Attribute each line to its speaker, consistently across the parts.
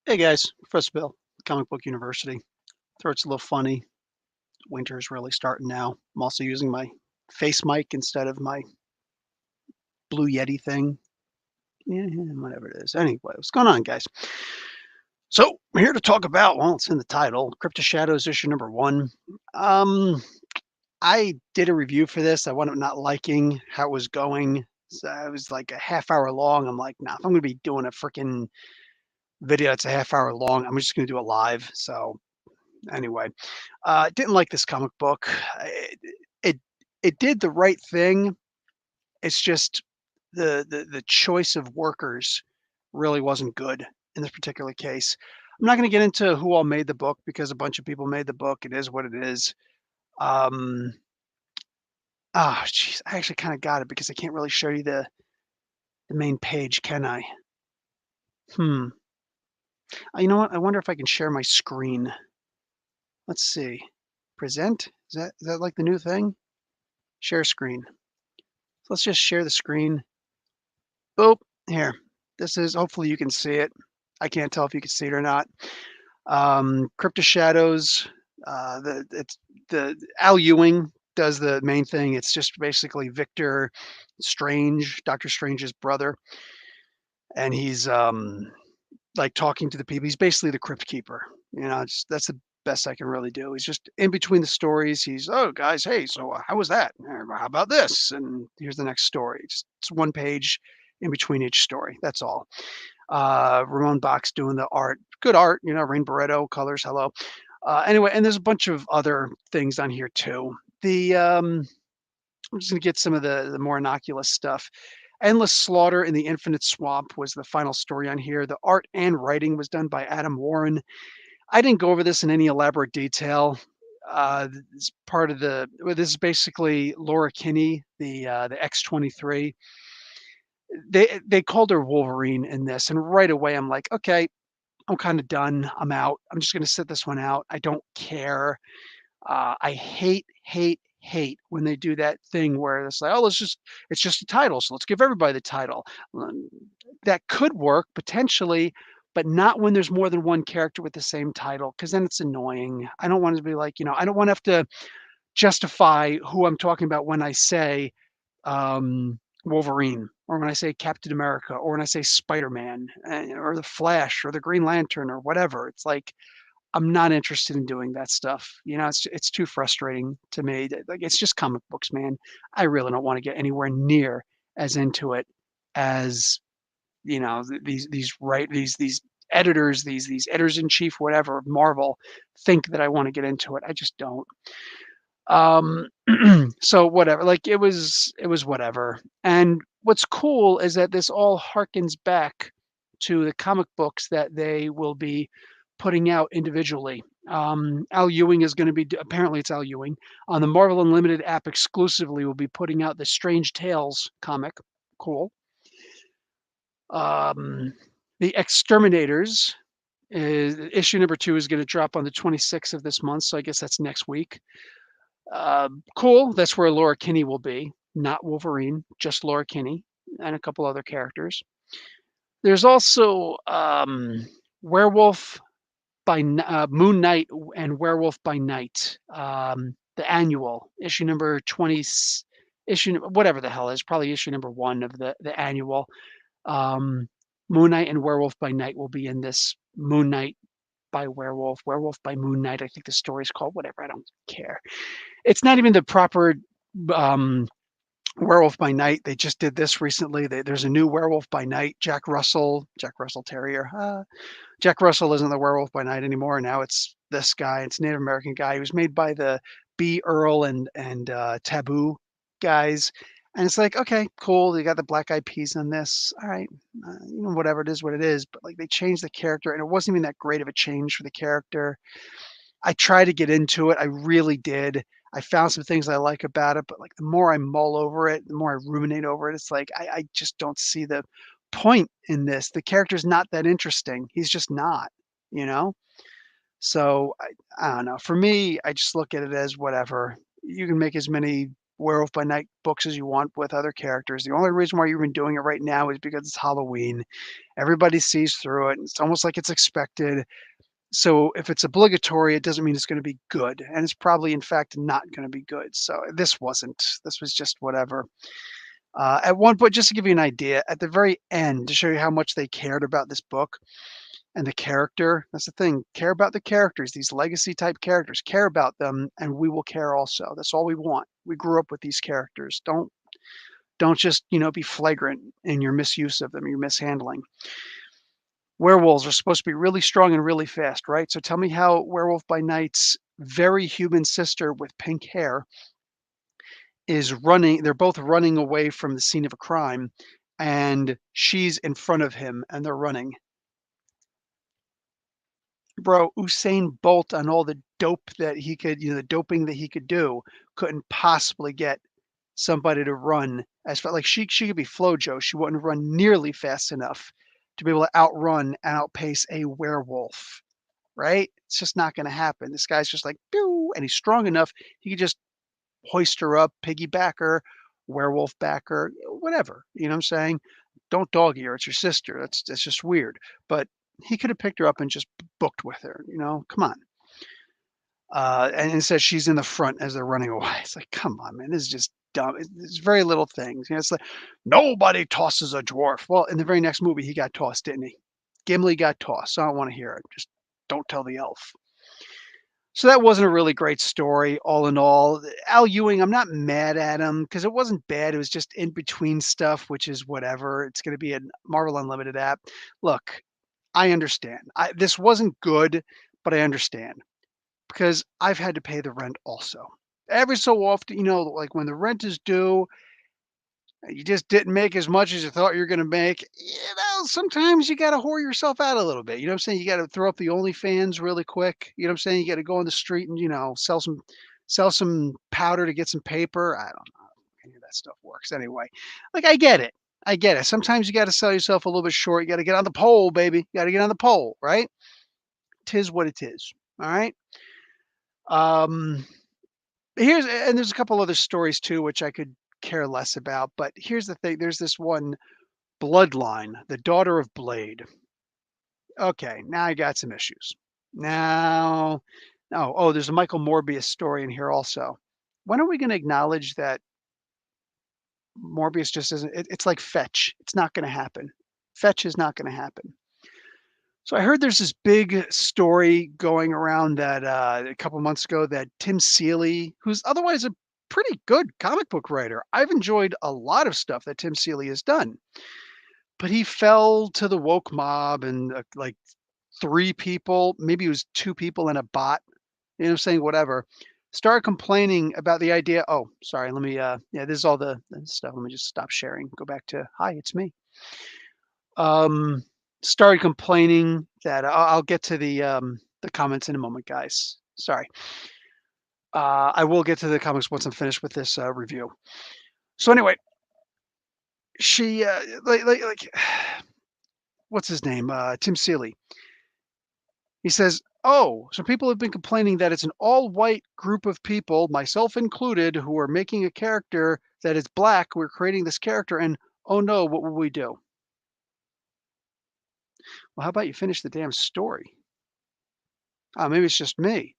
Speaker 1: Hey guys, Professor Bill, Comic Book University. Throat's a little funny. Winter's really starting now. I'm also using my face mic instead of my Blue Yeti thing. Yeah, whatever it is. Anyway, what's going on, guys? So we're here to talk about, well, it's in the title, Crypt of Shadows issue number 1. Um, I did a review for this. I wound up not liking how it was going. So it was like a half hour long. I'm like, nah, if I'm gonna be doing a freaking video that's a half hour long, I'm just gonna do it live. So anyway, didn't like this comic book. It it did the right thing. It's just the choice of workers really wasn't good in this particular case. I'm not going to get into who all made the book because a bunch of people made the book. It is what it is. Um, jeez, I actually kind of got it because I can't really show you the main page, can I? Hmm. You know what? I wonder if I can share my screen. Let's see. Present? Is that like the new thing? Share screen. Let's just share the screen. Boop. Here. This is hopefully you can see it. I can't tell if you can see it or not. Crypt of Shadows. It's the Al Ewing does the main thing. It's just basically Victor Strange, Doctor Strange's brother, and he's like talking to the people. He's basically the crypt keeper. That's the best I can really do. He's just in between the stories. He's, oh guys, hey, so how was that? How about this? And here's the next story. It's one page in between each story. That's all. Ramon Bach's doing the art. Good art, Rain Barreto colors. Hello. Anyway, and there's a bunch of other things on here too. I'm just gonna get some of the more innocuous stuff. Endless Slaughter in the Infinite Swamp was the final story on here. The art and writing was done by Adam Warren. I didn't go over this in any elaborate detail. It's part of this is basically Laura Kinney, the X-23. They called her Wolverine in this, and right away I'm like, okay, I'm kind of done. I'm out. I'm just gonna sit this one out. I don't care. I hate when they do that thing where it's like, oh, it's just a title, so let's give everybody the title. That could work potentially, but not when there's more than one character with the same title, because then it's annoying. I don't want to be like, I don't want to have to justify who I'm talking about when I say Wolverine, or when I say Captain America, or when I say Spider-Man, or the Flash, or the Green Lantern, or whatever. It's like I'm not interested in doing that stuff. It's too frustrating to me. Like it's just comic books, man. I really don't want to get anywhere near as into it as these editors, these editors in chief, whatever of Marvel think that I want to get into it. I just don't. Um, so whatever. Like it was whatever. And what's cool is that this all harkens back to the comic books that they will be putting out individually. Al Ewing is going to be apparently it's Al Ewing on the Marvel Unlimited app exclusively. Will be putting out the Strange Tales comic. Cool. Um, the Exterminators is issue number 2 is going to drop on the 26th of this month, so I guess that's next week. Cool. That's where Laura Kinney will be, not Wolverine, just Laura Kinney and a couple other characters. There's also Werewolf by Moon Knight and Werewolf by Night, the annual issue number 20, issue whatever the hell is, probably issue number 1 of the annual. Um, Moon Knight and Werewolf by Night will be in this Moon Knight by Werewolf, Werewolf by Moon Knight. I think the story's called whatever. I don't care. It's not even the proper um, Werewolf by Night. They just did this recently. There's a new Werewolf by Night. Jack Russell Terrier. Jack Russell isn't the Werewolf by Night anymore. Now it's this guy. It's a Native American guy. He was made by the B. Earl and Taboo guys. And it's like, okay, cool. They got the black eyed peas on this. All right, whatever it is, what it is. But like, they changed the character, and it wasn't even that great of a change for the character. I tried to get into it. I really did. I found some things I like about it, but like the more I mull over it, the more I ruminate over it, it's like I just don't see the point in this. The character's not that interesting. He's just not, you know? So I don't know. For me, I just look at it as whatever. You can make as many Werewolf by Night books as you want with other characters. The only reason why you're even doing it right now is because it's Halloween. Everybody sees through it. It's almost like it's expected. So if it's obligatory, it doesn't mean it's going to be good. And it's probably, in fact, not going to be good. So this wasn't. This was just whatever. At one point, just to give you an idea, at the very end, to show you how much they cared about this book and the character, that's the thing, care about the characters, these legacy type characters, care about them, and we will care also. That's all we want. We grew up with these characters. Don't just, be flagrant in your misuse of them, your mishandling. Werewolves are supposed to be really strong and really fast, right? So tell me how Werewolf by Night's very human sister with pink hair is running. They're both running away from the scene of a crime, and she's in front of him, and they're running. Bro, Usain Bolt on all the dope that he could, the doping that he could do, couldn't possibly get somebody to run as far. Like she could be FloJo. She wouldn't run nearly fast enough to be able to outrun and outpace a werewolf, right? It's just not going to happen. This guy's just like, pew, and he's strong enough. He could just hoist her up, piggyback her, werewolf back her, whatever. You know what I'm saying? Don't doggy her. It's your sister. That's just weird. But he could have picked her up and just booked with her. Come on. And it says she's in the front as they're running away. It's like, come on, man, this is just dumb. It's very little things. It's like nobody tosses a dwarf. Well, in the very next movie, he got tossed, didn't he? Gimli got tossed. So I don't want to hear it. Just don't tell the elf. So that wasn't a really great story, all in all. Al Ewing, I'm not mad at him because it wasn't bad. It was just in between stuff, which is whatever. It's going to be a Marvel Unlimited app. Look, I understand. This wasn't good, but I understand because I've had to pay the rent also. Every so often, like when the rent is due, you just didn't make as much as you thought you were going to make. Sometimes you got to whore yourself out a little bit. You know what I'm saying? You got to throw up the OnlyFans really quick. You know what I'm saying? You got to go on the street and sell some powder to get some paper. I don't know how any of that stuff works. Anyway, like I get it. I get it. Sometimes you got to sell yourself a little bit short. You got to get on the pole, baby. You got to get on the pole, right? Tis what it is. All right. Um, there's a couple other stories too, which I could care less about. But here's the thing: there's this one, Bloodline, the daughter of Blade. Okay, now I got some issues. Now, oh, there's a Michael Morbius story in here also. When are we going to acknowledge that Morbius just isn't? It's like Fetch. It's not going to happen. Fetch is not going to happen. So I heard there's this big story going around that a couple months ago that Tim Seeley, who's otherwise a pretty good comic book writer, I've enjoyed a lot of stuff that Tim Seeley has done, but he fell to the woke mob and like three people, maybe it was two people and a bot, saying whatever, started complaining about the idea. Oh, sorry, let me, yeah, this is all the stuff. Let me just stop sharing. Go back to, hi, it's me. Um, Started complaining that I'll get to the comments in a moment, guys. Sorry. I will get to the comics once I'm finished with this review. So anyway, she like what's his name? Tim Seeley. He says, "Oh, so people have been complaining that it's an all-white group of people, myself included, who are making a character that is black. We're creating this character, and oh no, what will we do?" Well, how about you finish the damn story? Maybe it's just me,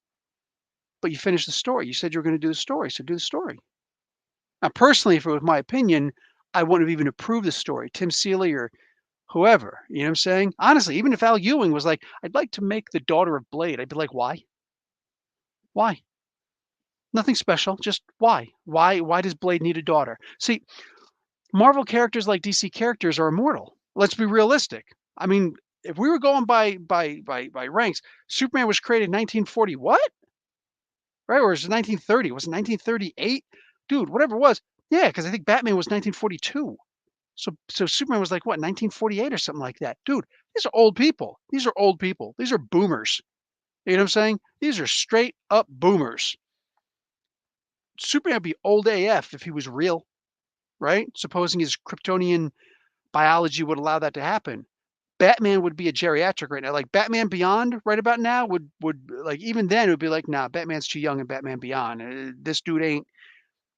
Speaker 1: but you finished the story. You said you were going to do the story, so do the story. Now, personally, if it was my opinion, I wouldn't have even approved the story. Tim Seeley or whoever, you know what I'm saying? Honestly, even if Al Ewing was like, "I'd like to make the daughter of Blade," I'd be like, "Why? Why? Nothing special. Just why? Why does Blade need a daughter?" See, Marvel characters like DC characters are immortal. Let's be realistic. I mean, if we were going by ranks, Superman was created in 1940. What? Right? Or was it 1930? Was it 1938? Dude, whatever it was. Yeah, because I think Batman was 1942. So Superman was like what, 1948 or something like that. Dude, these are old people. These are old people. These are boomers. You know what I'm saying? These are straight up boomers. Superman would be old AF if he was real, right? Supposing his Kryptonian biology would allow that to happen. Batman would be a geriatric right now. Like Batman Beyond right about now would like even then it would be like, nah, Batman's too young in Batman Beyond. This dude ain't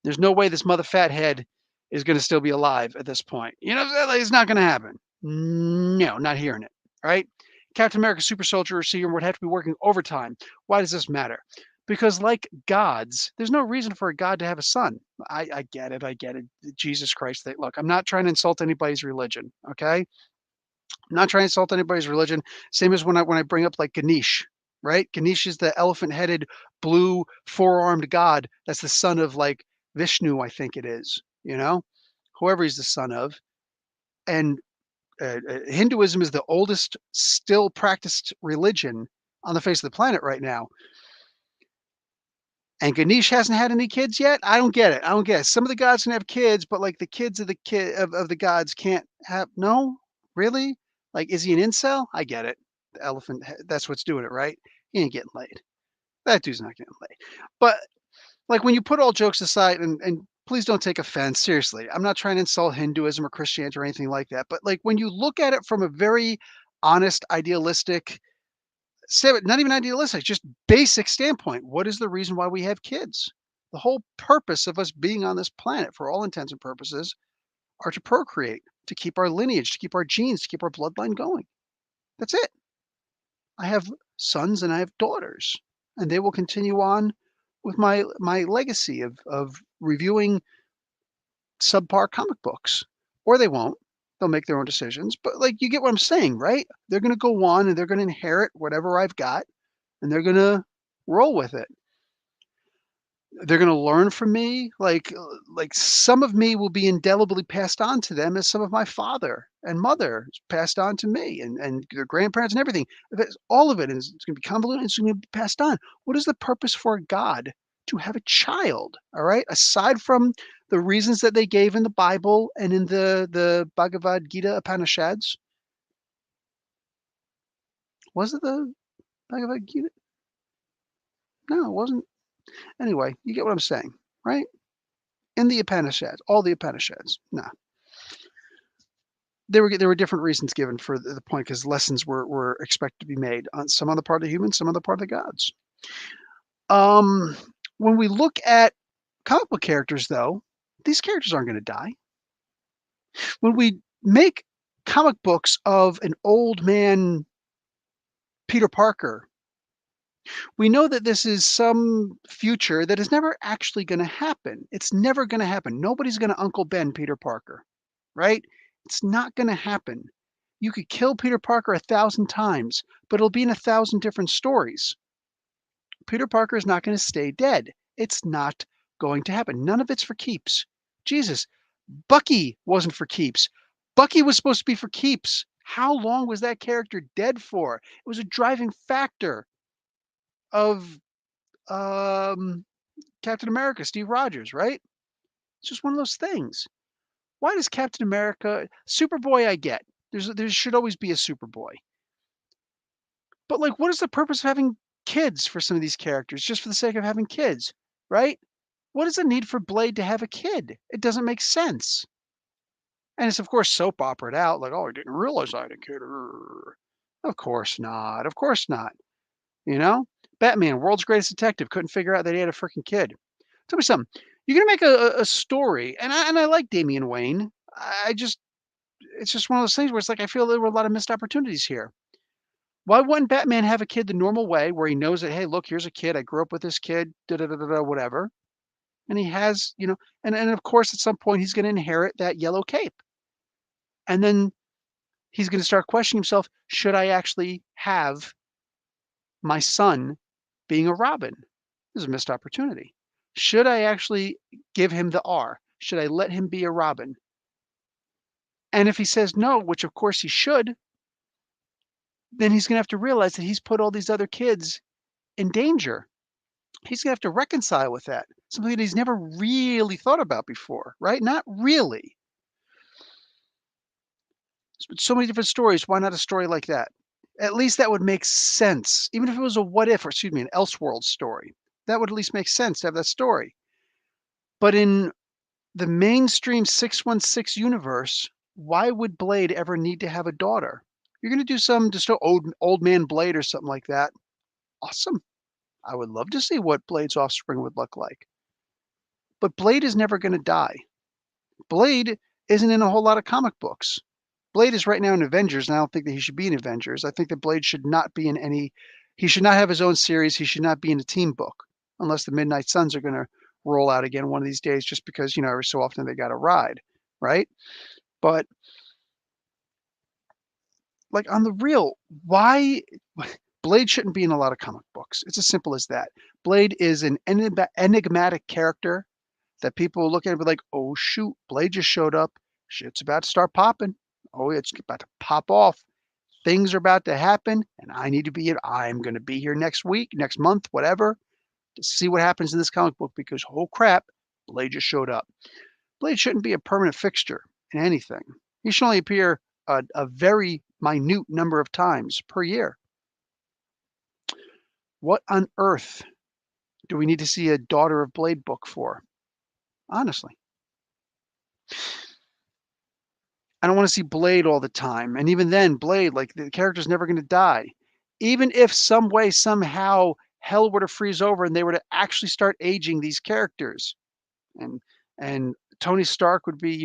Speaker 1: There's no way this mother fathead is gonna still be alive at this point. You know what I'm saying? Like, it's not gonna happen. No, not hearing it, right? Captain America, Super Soldier, or Seer would have to be working overtime. Why does this matter? Because like gods, there's no reason for a god to have a son. I get it. I get it. Jesus Christ. Look, I'm not trying to insult anybody's religion. Okay. I'm not trying to insult anybody's religion. Same as when I bring up like Ganesh, right? Ganesh is the elephant-headed, blue, four-armed god that's the son of like Vishnu, I think it is. Whoever he's the son of. And Hinduism is the oldest still practiced religion on the face of the planet right now. And Ganesh hasn't had any kids yet? I don't get it. I don't get it. Some of the gods can have kids, but like the kids of the of the gods can't have no? Really? Like, is he an incel? I get it. The that's what's doing it, right? He ain't getting laid. That dude's not getting laid. But like when you put all jokes aside and please don't take offense, seriously. I'm not trying to insult Hinduism or Christianity or anything like that. But like when you look at it from a very honest, idealistic not even idealistic, just basic standpoint. What is the reason why we have kids? The whole purpose of us being on this planet, for all intents and purposes, are to procreate, to keep our lineage, to keep our genes, to keep our bloodline going. That's it. I have sons and I have daughters, and they will continue on with my legacy of reviewing subpar comic books, or they won't. They'll make their own decisions. But like, you get what I'm saying, right? They're going to go on and they're going to inherit whatever I've got and they're gonna roll with it. They're gonna learn from me, like some of me will be indelibly passed on to them as some of my father and mother passed on to me and their grandparents and everything. All of it is it's gonna be convoluted, it's gonna be passed on. What is the purpose for God to have a child? All right. Aside from the reasons that they gave in the Bible and in the Bhagavad Gita Upanishads. Was it the Bhagavad Gita? No, it wasn't. Anyway, you get what I'm saying, right? In the Upanishads, all the Upanishads. Nah, there were different reasons given for the point because lessons were expected to be made on some on the part of the humans, some on the part of the gods. Um, when we look at comic book characters, though, these characters aren't going to die. When we make comic books of an old man Peter Parker, we know that this is some future that is never actually going to happen. It's never going to happen. Nobody's going to Uncle Ben Peter Parker, right? It's not going to happen. You could kill Peter Parker 1,000 times, but it'll be in 1,000 different stories. Peter Parker is not going to stay dead. It's not going to happen. None of it's for keeps. Jesus, Bucky wasn't for keeps. Bucky was supposed to be for keeps. How long was that character dead for? It was a driving factor of um, Captain America, Steve Rogers, right? It's just one of those things. Why does Captain America, Superboy? I get there should always be a Superboy, but like, what is the purpose of having kids for some of these characters just for the sake of having kids, right? What is the need for Blade to have a kid? It doesn't make sense. And it's of course soap operaed out, like, oh, I didn't realize I had a kid. Of course not. Of course not. You know, Batman, world's greatest detective, couldn't figure out that he had a freaking kid. Tell me something. You're gonna make a story, and I like Damian Wayne. I just it's just one of those things where it's like I feel there were a lot of missed opportunities here. Why wouldn't Batman have a kid the normal way, where he knows that, hey, look, here's a kid. I grew up with this kid. Da da da da da. Whatever. And he has, and of course, at some point, he's going to inherit that yellow cape, and then he's going to start questioning himself: should I actually have my son being a Robin? This is a missed opportunity. Should I actually give him the R? Should I let him be a Robin? And if he says no, which of course he should, then he's going to have to realize that he's put all these other kids in danger. He's going to have to reconcile with that, something that he's never really thought about before, right? Not really. So many different stories. Why not a story like that? At least that would make sense. Even if it was a what if, or excuse me, an Elseworld story, that would at least make sense to have that story. But in the mainstream 616 universe, why would Blade ever need to have a daughter? You're going to do some just old man Blade or something like that. Awesome. I would love to see what Blade's offspring would look like. But Blade is never gonna die. Blade isn't in a whole lot of comic books. Blade is right now in Avengers, and I don't think that he should be in Avengers. I think that Blade should not be in any he should not have his own series, he should not be in a team book, unless the Midnight Suns are gonna roll out again one of these days just because, every so often they gotta ride, right? But, like, on the real, why Blade shouldn't be in a lot of comic books. It's as simple as that. Blade is an enigmatic character that people look at and be like, "Oh, shoot, Blade just showed up. Shit's about to start popping. Oh, it's about to pop off. Things are about to happen, and I need to be here. I'm gonna be here next week, next month, whatever, to see what happens in this comic book because, oh crap, Blade just showed up." Blade shouldn't be a permanent fixture in anything. He should only appear a very minute number of times per year. What on earth do we need to see a Daughter of Blade book for? Honestly. I don't wanna see Blade all the time, and even then, Blade, like, the character's never gonna die. Even if some way, somehow, hell were to freeze over and they were to actually start aging these characters, and and Tony Stark would be,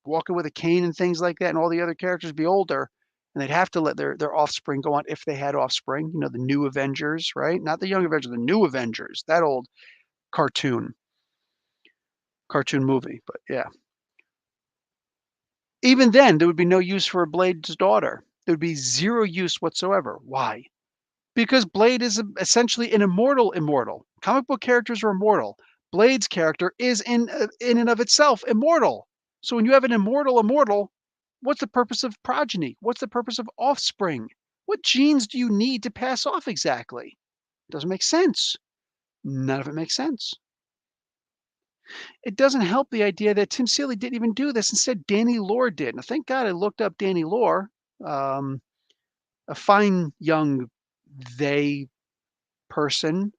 Speaker 1: walking with a cane and things like that, and all the other characters be older, and they'd have to let their offspring go on if they had offspring, the new Avengers, right? Not the young Avengers, the new Avengers, that old cartoon cartoon movie, but yeah. Even then, there would be no use for Blade's daughter. There would be 0 use whatsoever. Why? Because Blade is essentially an immortal. Comic book characters are immortal. Blade's character is in and of itself immortal. So when you have an immortal, what's the purpose of progeny? What's the purpose of offspring? What genes do you need to pass off exactly? Doesn't make sense. None of it makes sense. It doesn't help the idea that Tim Seeley didn't even do this. Instead, Danny Lore did. Now, thank God I looked up Danny Lore, um, a fine young they person.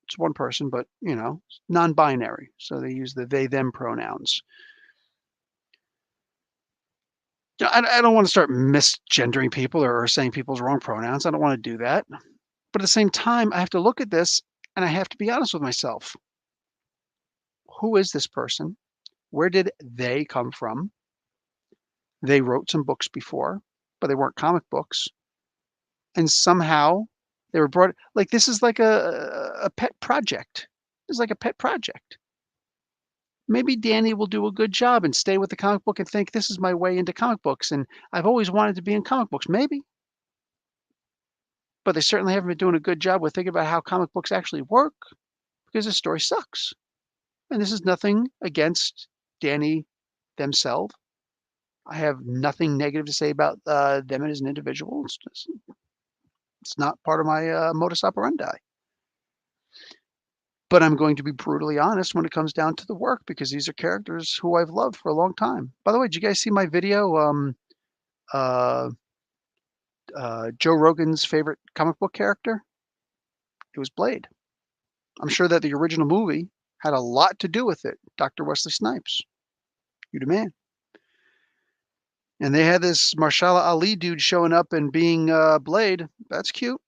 Speaker 1: It's one person, but non-binary. So they use the they them pronouns. I don't want to start misgendering people or saying people's wrong pronouns. I don't want to do that. But at the same time, I have to look at this and I have to be honest with myself. Who is this person? Where did they come from? They wrote some books before, but they weren't comic books, and somehow they were brought like, this is like a pet project. It's like a pet project. Maybe Danny will do a good job and stay with the comic book and think, "This is my way into comic books, and I've always wanted to be in comic books." Maybe, but they certainly haven't been doing a good job with thinking about how comic books actually work because the story sucks, and this is nothing against Danny themselves. I have nothing negative to say about, them as an individual. It's not part of my, modus operandi. But I'm going to be brutally honest when it comes down to the work because these are characters who I've loved for a long time. By the way, did you guys see my video, uh, Joe Rogan's favorite comic book character? It was Blade. I'm sure that the original movie had a lot to do with it. Dr. Wesley Snipes. You the man. And they had this Marshala Ali dude showing up and being, Blade. That's cute.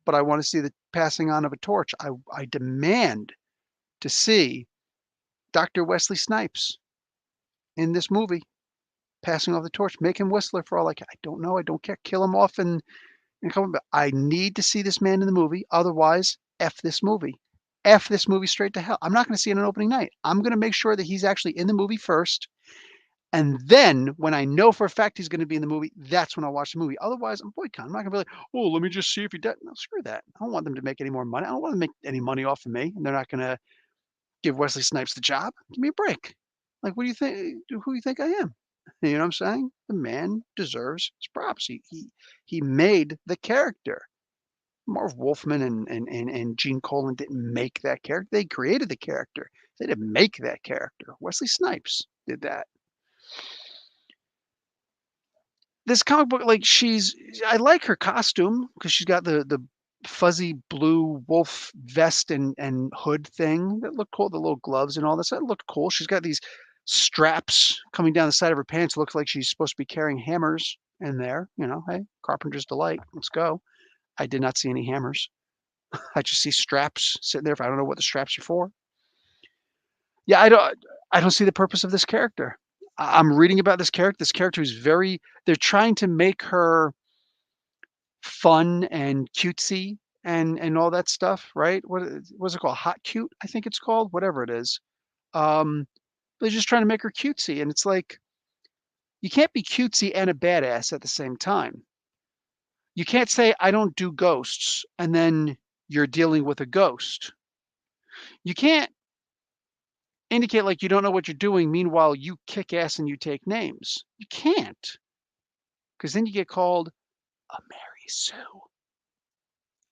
Speaker 1: But I want to see the passing on of a torch. I demand to see Dr. Wesley Snipes in this movie passing off the torch. Make him Whistler for all I care. I don't know. I don't care. Kill him off and come back. I need to see this man in the movie. Otherwise, F this movie. F this movie straight to hell. I'm not going to see it on opening night. I'm going to make sure that he's actually in the movie first. And then when I know for a fact he's going to be in the movie, that's when I'll watch the movie. Otherwise, I'm boycotting. I'm not going to be like, oh, let me just see if he does. No, screw that. I don't want them to make any more money. I don't want them to make any money off of me. And they're not going to give Wesley Snipes the job. Give me a break. Like, what do you think? Who do you think I am? You know what I'm saying? The man deserves his props. He made the character. Marv Wolfman and Gene Colan didn't make that character. They created the character. They didn't make that character. Wesley Snipes did that. This comic book, like, I like her costume because she's got the fuzzy blue wolf vest and hood thing that looked cool, the little gloves and all this, that looked cool. She's got these straps coming down the side of her pants. It looks like she's supposed to be carrying hammers in there, hey, carpenter's delight. Let's go. I did not see any hammers. I just see straps sitting there. If I don't know what the straps are for. Yeah, I don't see the purpose of this character. I'm reading about this character. This character is very they're trying to make her fun and cutesy and all that stuff, right? What's it called? Hot cute, I think it's called, whatever it is. Um, they're just trying to make her cutesy, and it's like, you can't be cutesy and a badass at the same time. You can't say, "I don't do ghosts," and then you're dealing with a ghost. You can't indicate like you don't know what you're doing, meanwhile you kick ass and you take names. You can't, because then you get called a Mary Sue.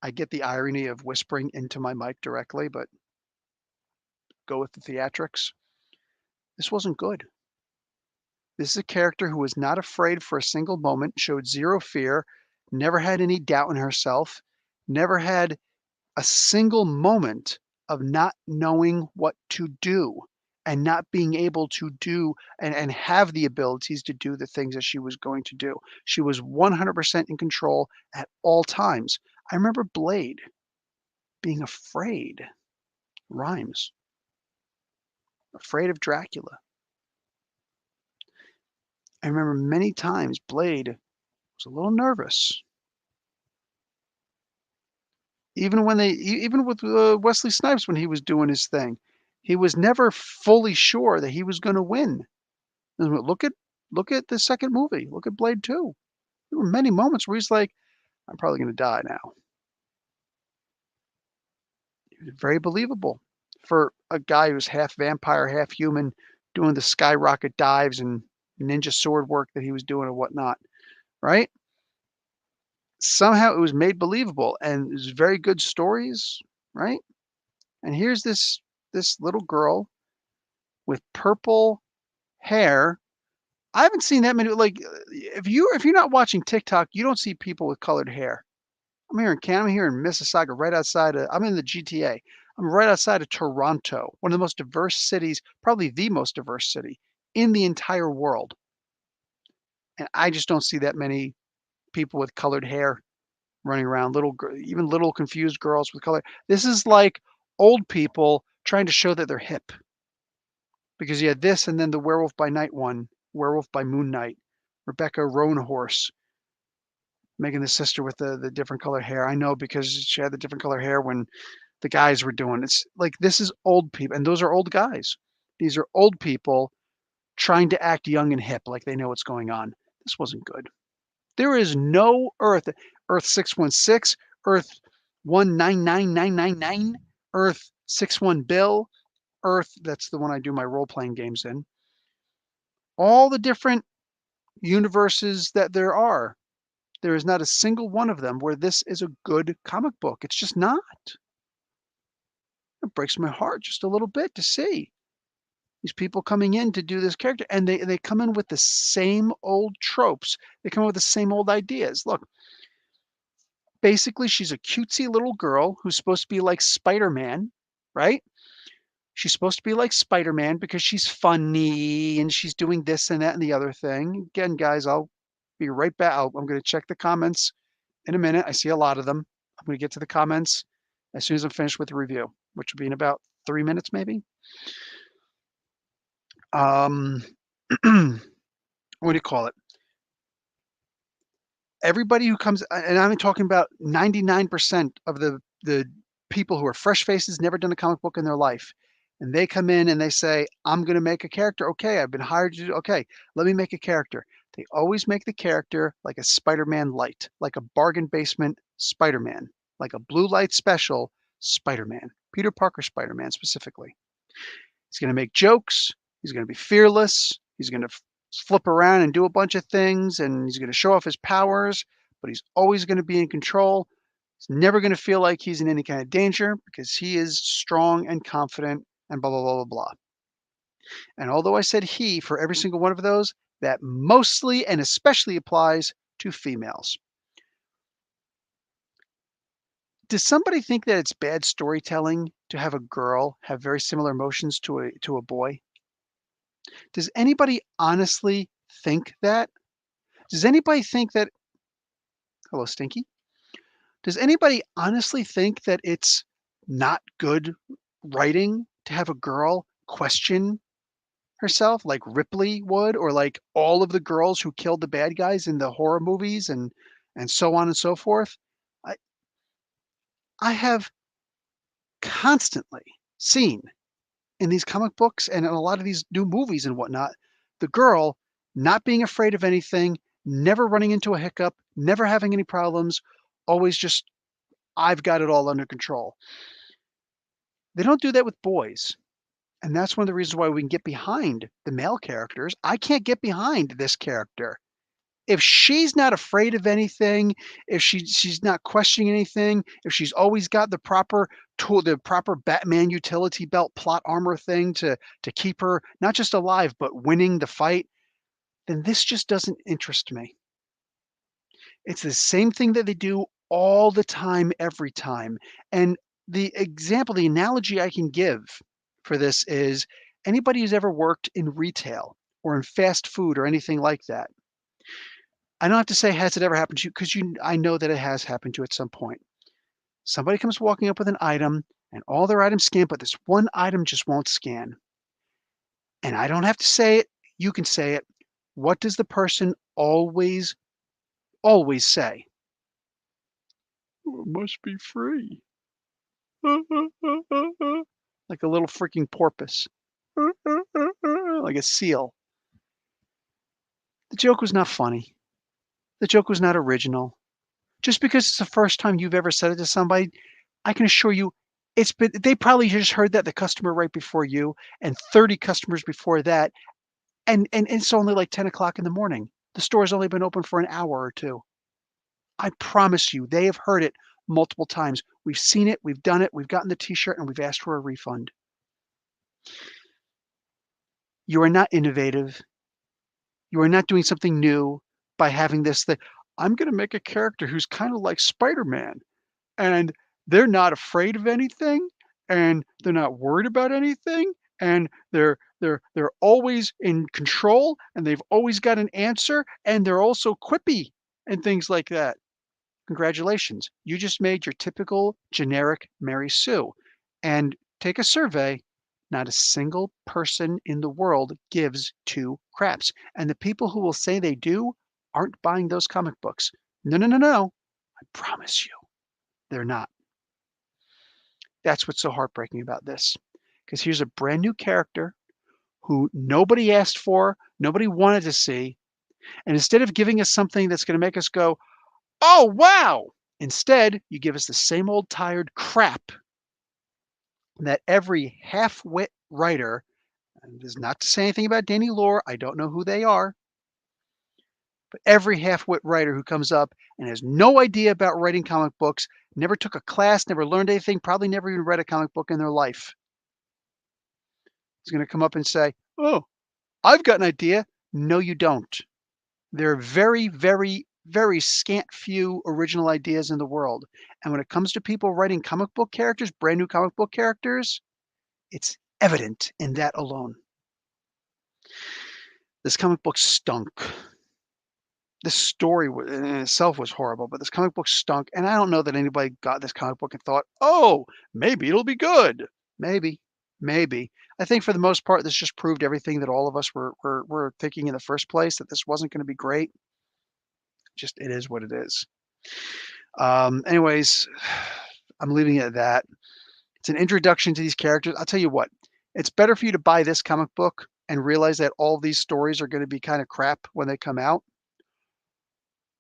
Speaker 1: I get the irony of whispering into my mic directly, but go with the theatrics. This wasn't good. This is a character who was not afraid for a single moment, showed zero fear, never had any doubt in herself, never had a single moment of not knowing what to do and not being able to do and have the abilities to do the things that she was going to do. She was 100% in control at all times. I remember Blade being afraid, rhymes, afraid of Dracula. I remember many times Blade was a little nervous. Even when even with Wesley Snipes when he was doing his thing, he was never fully sure that he was going to win. And look at the second movie. Look at Blade 2. There were many moments where he's like, "I'm probably gonna die now." Very believable for a guy who's half vampire, half human, doing the skyrocket dives and ninja sword work that he was doing and whatnot, right? Somehow it was made believable and it was very good stories, right? And here's this little girl with purple hair. I haven't seen that many like, if you're not watching TikTok, you don't see people with colored hair. I'm here in Canada. I'm here in Mississauga, right outside of I'm in the GTA. I'm right outside of Toronto, one of the most diverse cities, probably the most diverse city in the entire world. And I just don't see that many people with colored hair running around, even little confused girls with color. This is like old people trying to show that they're hip because you had this and then the Werewolf by Night one, Werewolf by Moon Night, Rebecca Roanhorse making the sister with the different color hair. I know because she had the different color hair when the guys were doing. It's like this is old people, and those are old guys. These are old people trying to act young and hip, like they know what's going on. This wasn't good. There is no Earth 616, Earth 199999, Earth 61 Bill, Earth. That's the one I do my role playing games in. All the different universes that there are. There is not a single one of them where this is a good comic book. It's just not. It breaks my heart just a little bit to see these people coming in to do this character, and they come in with the same old tropes. They come in with the same old ideas. Look, basically, she's a cutesy little girl who's supposed to be like Spider-Man, right? She's supposed to be like Spider-Man because she's funny and she's doing this and that and the other thing. Again, guys, I'll be right back. I'm going to check the comments in a minute. I see a lot of them. I'm going to get to the comments as soon as I'm finished with the review, which will be in about 3 minutes, maybe. Um, what do you call it? Everybody who comes, and I'm talking about 99% of the people who are fresh faces, never done a comic book in their life, and they come in and they say, "I'm going to make a character." Okay, I've been hired to do. Okay, let me make a character. They always make the character like a Spider-Man light, like a bargain basement Spider-Man, like a blue light special Spider-Man, Peter Parker Spider-Man specifically. He's going to make jokes. He's going to be fearless. He's going to flip around and do a bunch of things, and he's going to show off his powers, but he's always going to be in control. He's never going to feel like he's in any kind of danger because he is strong and confident and blah, blah, blah, blah, blah. And although I said he for every single one of those, that mostly and especially applies to females. Does somebody think that it's bad storytelling to have a girl have very similar emotions to a boy? Does anybody honestly think that? Does anybody think that hello, Stinky? Does anybody honestly think that it's not good writing to have a girl question herself like Ripley would, or like all of the girls who killed the bad guys in the horror movies and so on and so forth. I I have constantly seen in these comic books and in a lot of these new movies and whatnot, the girl not being afraid of anything, never running into a hiccup, never having any problems, always just, I've got it all under control. They don't do that with boys. And that's one of the reasons why we can get behind the male characters. I can't get behind this character. If she's not afraid of anything, if she's not questioning anything, if she's always got the proper tool, the proper Batman utility belt plot armor thing to keep her not just alive but winning the fight, then this just doesn't interest me. It's the same thing that they do all the time, every time. And the example, the analogy I can give for this is anybody who's ever worked in retail or in fast food or anything like that. I don't have to say, has it ever happened to you? Because I know that it has happened to you at some point. Somebody comes walking up with an item and all their items scan, but this one item just won't scan. And I don't have to say it. You can say it. What does the person always say? "Oh, it must be free." Like a little freaking porpoise. Like a seal. The joke was not funny. The joke was not original. Just because it's the first time you've ever said it to somebody, I can assure you they probably just heard that the customer right before you and 30 customers before that, and it's only like 10 o'clock in the morning. The store's only been open for an hour or 2. I promise you, they have heard it multiple times. We've seen it, we've done it, we've gotten the T-shirt, and we've asked for a refund. You are not innovative. You are not doing something new by having this thing. I'm gonna make a character who's kinda like Spider-Man, and they're not afraid of anything, and they're not worried about anything, and they're always in control, and they've always got an answer, and they're also quippy and things like that. Congratulations. You just made your typical generic Mary Sue. And take a survey. Not a single person in the world gives two craps. And the people who will say they do aren't buying those comic books. No, no, no, no. I promise you, they're not. That's what's so heartbreaking about this. Because here's a brand new character who nobody asked for, nobody wanted to see. And instead of giving us something that's going to make us go, oh, wow! Instead, you give us the same old tired crap that every half-wit writer, and this is not to say anything about Danny Lore, I don't know who they are, but every half-wit writer who comes up and has no idea about writing comic books, never took a class, never learned anything, probably never even read a comic book in their life, is going to come up and say, oh, I've got an idea. No, you don't. There are very, very, very scant few original ideas in the world. And when it comes to people writing comic book characters, brand new comic book characters, it's evident in that alone. This comic book stunk. This story in itself was horrible, but this comic book stunk. And I don't know that anybody got this comic book and thought, oh, maybe it'll be good. Maybe, maybe. I think for the most part, this just proved everything that all of us were thinking in the first place, that this wasn't going to be great. Just it is what it is. Anyways, I'm leaving it at that. It's an introduction to these characters. I'll tell you what, it's better for you to buy this comic book and realize that all these stories are going to be kind of crap when they come out,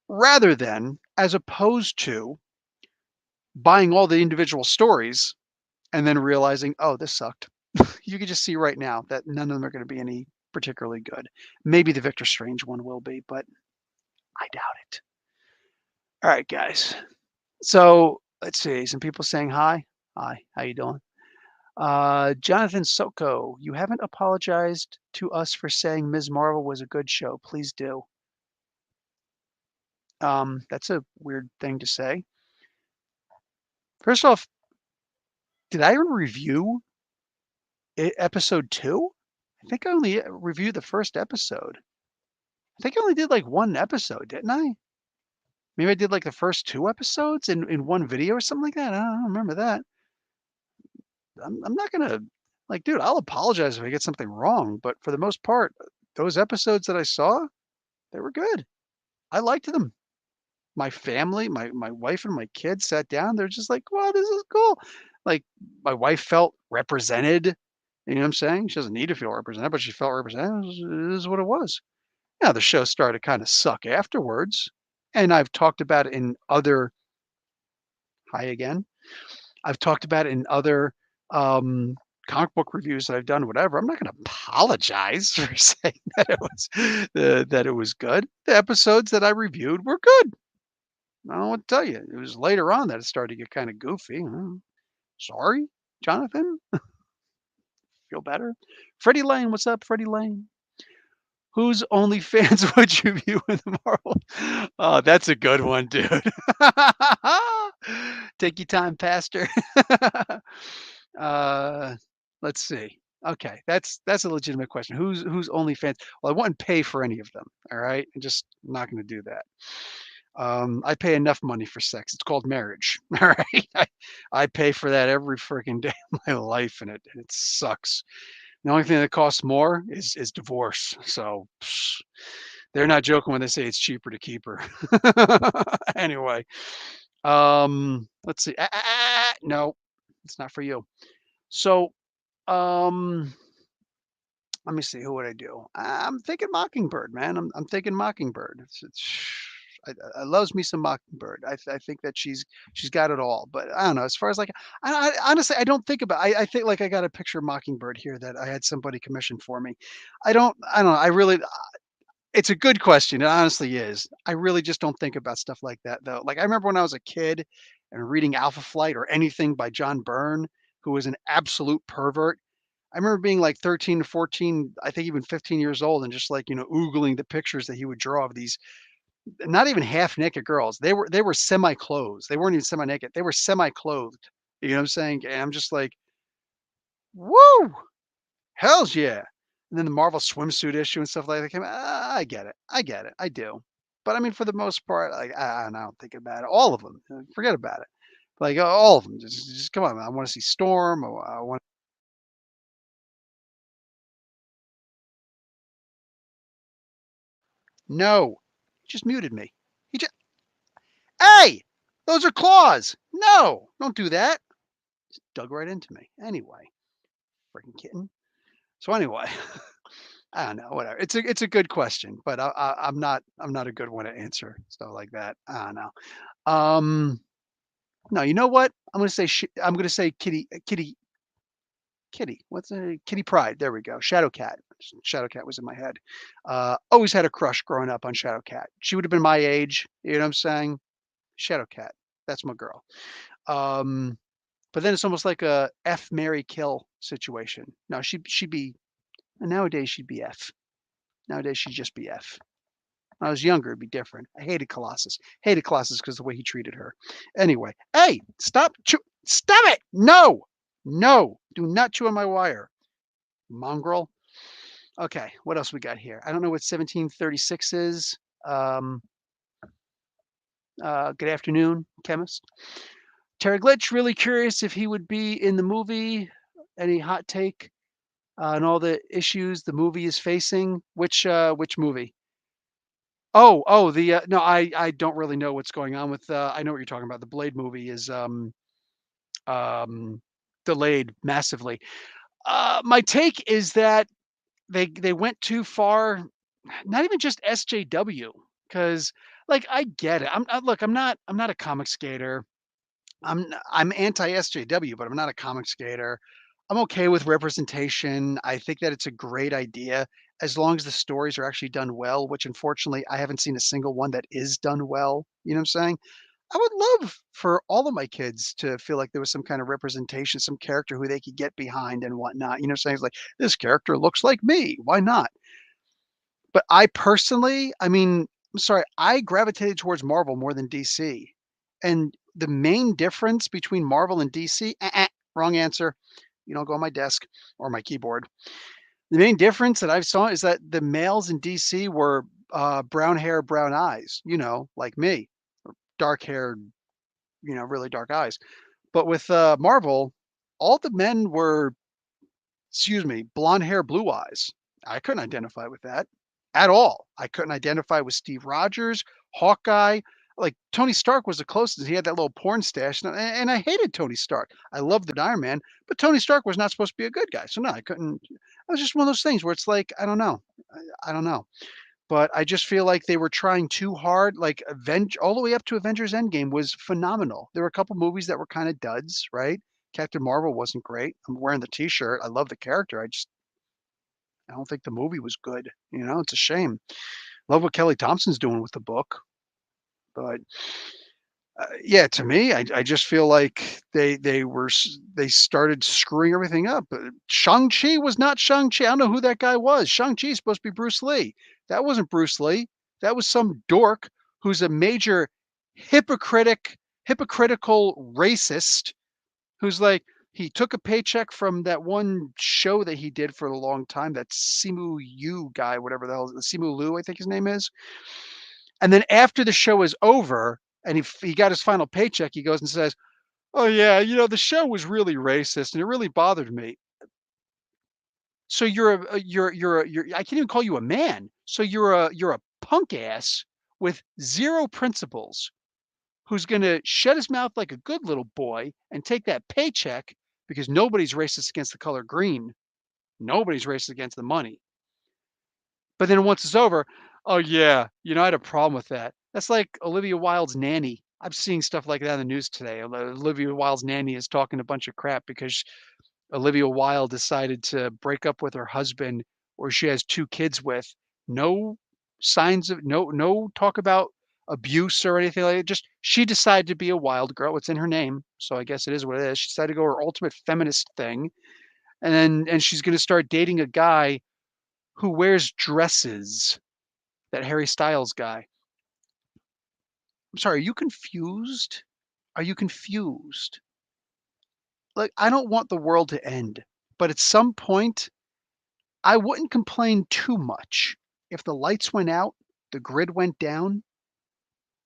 Speaker 1: rather than as opposed to buying all the individual stories and then realizing, oh, this sucked. You can just see right now that none of them are going to be any particularly good. Maybe the Victor Strange one will be, but I doubt it. All right, guys. So let's see. Some people saying hi. Hi, how you doing? Jonathan Soko, you haven't apologized to us for saying Ms. Marvel was a good show. Please do. That's a weird thing to say. First off, did I ever review episode 2? I think I only reviewed the first episode. I think I only did like one episode, didn't I? Maybe I did like the first 2 episodes in one video or something like that. I don't remember that. I'm not gonna Like, dude, I'll apologize if I get something wrong, but for the most part, those episodes that I saw, they were good. I liked them. My family, my wife and my kids sat down, they're just like, "Wow, this is cool." Like, my wife felt represented, you know what I'm saying? She doesn't need to feel represented, but she felt represented. It is what it was. Now the show started to kinda suck afterwards, and I've talked about it in other hi again. I've talked about it in other, um, comic book reviews that I've done, whatever. I'm not gonna apologize for saying that it was good. The episodes that I reviewed were good. I don't know what to tell you. It was later on that it started to get kinda goofy. Sorry, Jonathan? Feel better? Freddie Lane, what's up, Freddie Lane? Whose OnlyFans would you view in the Marvel? Oh, that's a good one, dude. Take your time, pastor. Uh, let's see. Okay, that's a legitimate question. Who's OnlyFans? Well, I wouldn't pay for any of them. All right, I'm just not going to do that. I pay enough money for sex. It's called marriage. All right, I pay for that every freaking day of my life, and it sucks. The only thing that costs more is divorce. So they're not joking when they say it's cheaper to keep her. Anyway, let's see. No, it's not for you. So, um, let me see. Who would I do? I'm thinking Mockingbird, man. I'm thinking Mockingbird. I loves me some Mockingbird. I think that she's got it all. But I don't know. As far as like, I honestly I don't think about. I think like I got a picture of Mockingbird here that I had somebody commission for me. I don't know. I really it's a good question, it honestly is. I really just don't think about stuff like that, though. Like, I remember when I was a kid and reading Alpha Flight or anything by John Byrne, who was an absolute pervert. I remember being like 13 to 14, I think even 15 years old, and just like, oogling the pictures that he would draw of these not even half naked girls. They were semi-clothed. They weren't even semi-naked. They were semi-clothed. You know what I'm saying? And I'm just like, woo! Hells yeah. And then the Marvel swimsuit issue and stuff like that came I get it. I get it. I do. But I mean, for the most part, like, I don't think about it. All of them. Forget about it. Like all of them. Just come on. I want to see Storm. I want. No, he just muted me. He just. Hey, those are claws. No, don't do that. Just dug right into me. Anyway, freaking kitten. So anyway, I don't know. Whatever. It's a good question, but I'm not a good one to answer stuff like that. I don't know. No, you know what? I'm gonna say Kitty. What's a Kitty Pride? There we go. Shadowcat. Shadowcat was in my head. Always had a crush growing up on Shadowcat. She would have been my age. You know what I'm saying? Shadowcat. That's my girl. Um, but then it's almost like a F Mary kill situation. No, she'd be nowadays she'd be F. Nowadays she'd just be F. When I was younger, it'd be different. I hated Colossus. Hated Colossus because the way he treated her. Anyway, hey, stop it! No, no, do not chew on my wire, mongrel. Okay, what else we got here? I don't know what 1736 is. Um, good afternoon, chemist. Terry Glitch, really curious if he would be in the movie. Any hot take on all the issues the movie is facing? Which movie? Oh, no, I don't really know what's going on with, I know what you're talking about. The Blade movie is, um, delayed massively. My take is that they went too far, not even just SJW, because like, I get it. Look, I'm not a comic skater. I'm anti-SJW, but I'm not a comic skater. I'm okay with representation. I think that it's a great idea as long as the stories are actually done well, which unfortunately I haven't seen a single one that is done well. You know what I'm saying? I would love for all of my kids to feel like there was some kind of representation, some character who they could get behind and whatnot. You know what I'm saying? It's like, this character looks like me. Why not? But I personally, I mean, I'm sorry, I gravitated towards Marvel more than DC. And the main difference between Marvel and DC, wrong answer. You don't go on my desk or my keyboard. The main difference that I've saw is that the males in DC were brown hair, brown eyes, like me, dark hair, really dark eyes. But with Marvel, all the men were excuse me, blonde hair, blue eyes. I couldn't identify with that at all. I couldn't identify with Steve Rogers, Hawkeye. Like Tony Stark was the closest. He had that little porn stash, and I hated Tony Stark. I loved the Iron Man, but Tony Stark was not supposed to be a good guy. So no, I couldn't. It was just one of those things where it's like I don't know, I don't know. But I just feel like they were trying too hard. Like all the way up to Avengers Endgame was phenomenal. There were a couple movies that were kind of duds, right? Captain Marvel wasn't great. I'm wearing the T-shirt. I love the character. I don't think the movie was good. It's a shame. Love what Kelly Thompson's doing with the book, but yeah, to me, I just feel like they started screwing everything up. Shang-Chi was not Shang-Chi. I don't know who that guy was. Shang-Chi is supposed to be Bruce Lee. That wasn't Bruce Lee. That was some dork who's a major hypocritical racist who's like he took a paycheck from that one show that he did for a long time, that Simu Yu guy, whatever the hell, Simu Liu, I think his name is. And then after the show is over and he got his final paycheck, he goes and says, "Oh yeah, the show was really racist and it really bothered me." So you're I can't even call you a man. So you're a punk ass with zero principles who's going to shut his mouth like a good little boy and take that paycheck because nobody's racist against the color green. Nobody's racist against the money. But then once it's over, "Oh, yeah, I had a problem with that." That's like Olivia Wilde's nanny. I'm seeing stuff like that in the news today. Olivia Wilde's nanny is talking a bunch of crap because Olivia Wilde decided to break up with her husband, or she has 2 kids with. No signs of no talk about abuse or anything like that. Just she decided to be a wild girl. It's in her name, so I guess it is what it is. She decided to go her ultimate feminist thing, and she's gonna start dating a guy who wears dresses. That Harry Styles guy. I'm sorry, are you confused? Are you confused? Like, I don't want the world to end, but at some point, I wouldn't complain too much if the lights went out, the grid went down,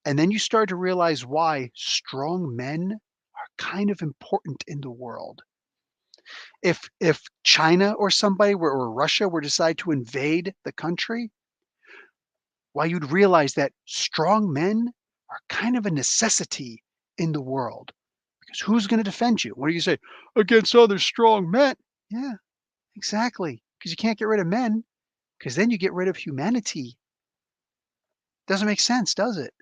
Speaker 1: and then you start to realize why strong men are kind of important in the world. If China or somebody or Russia were to decide to invade the country, why you'd realize that strong men are kind of a necessity in the world. Because who's going to defend you? What do you say? Against other strong men. Yeah, exactly. Because you can't get rid of men, because then you get rid of humanity. Doesn't make sense, does it?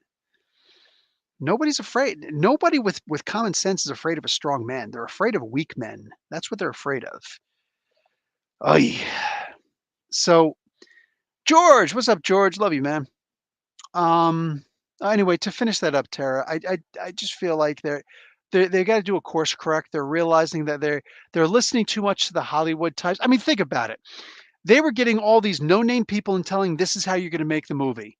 Speaker 1: Nobody's afraid. Nobody with common sense is afraid of a strong man. They're afraid of weak men. That's what they're afraid of. Oy. So, George, what's up, George? Love you, man. Um, anyway, to finish that up, Tara, I just feel like they got to do a course correct. They're realizing that they're listening too much to the Hollywood types. I mean, think about it. They were getting all these no-name people and telling this is how you're going to make the movie,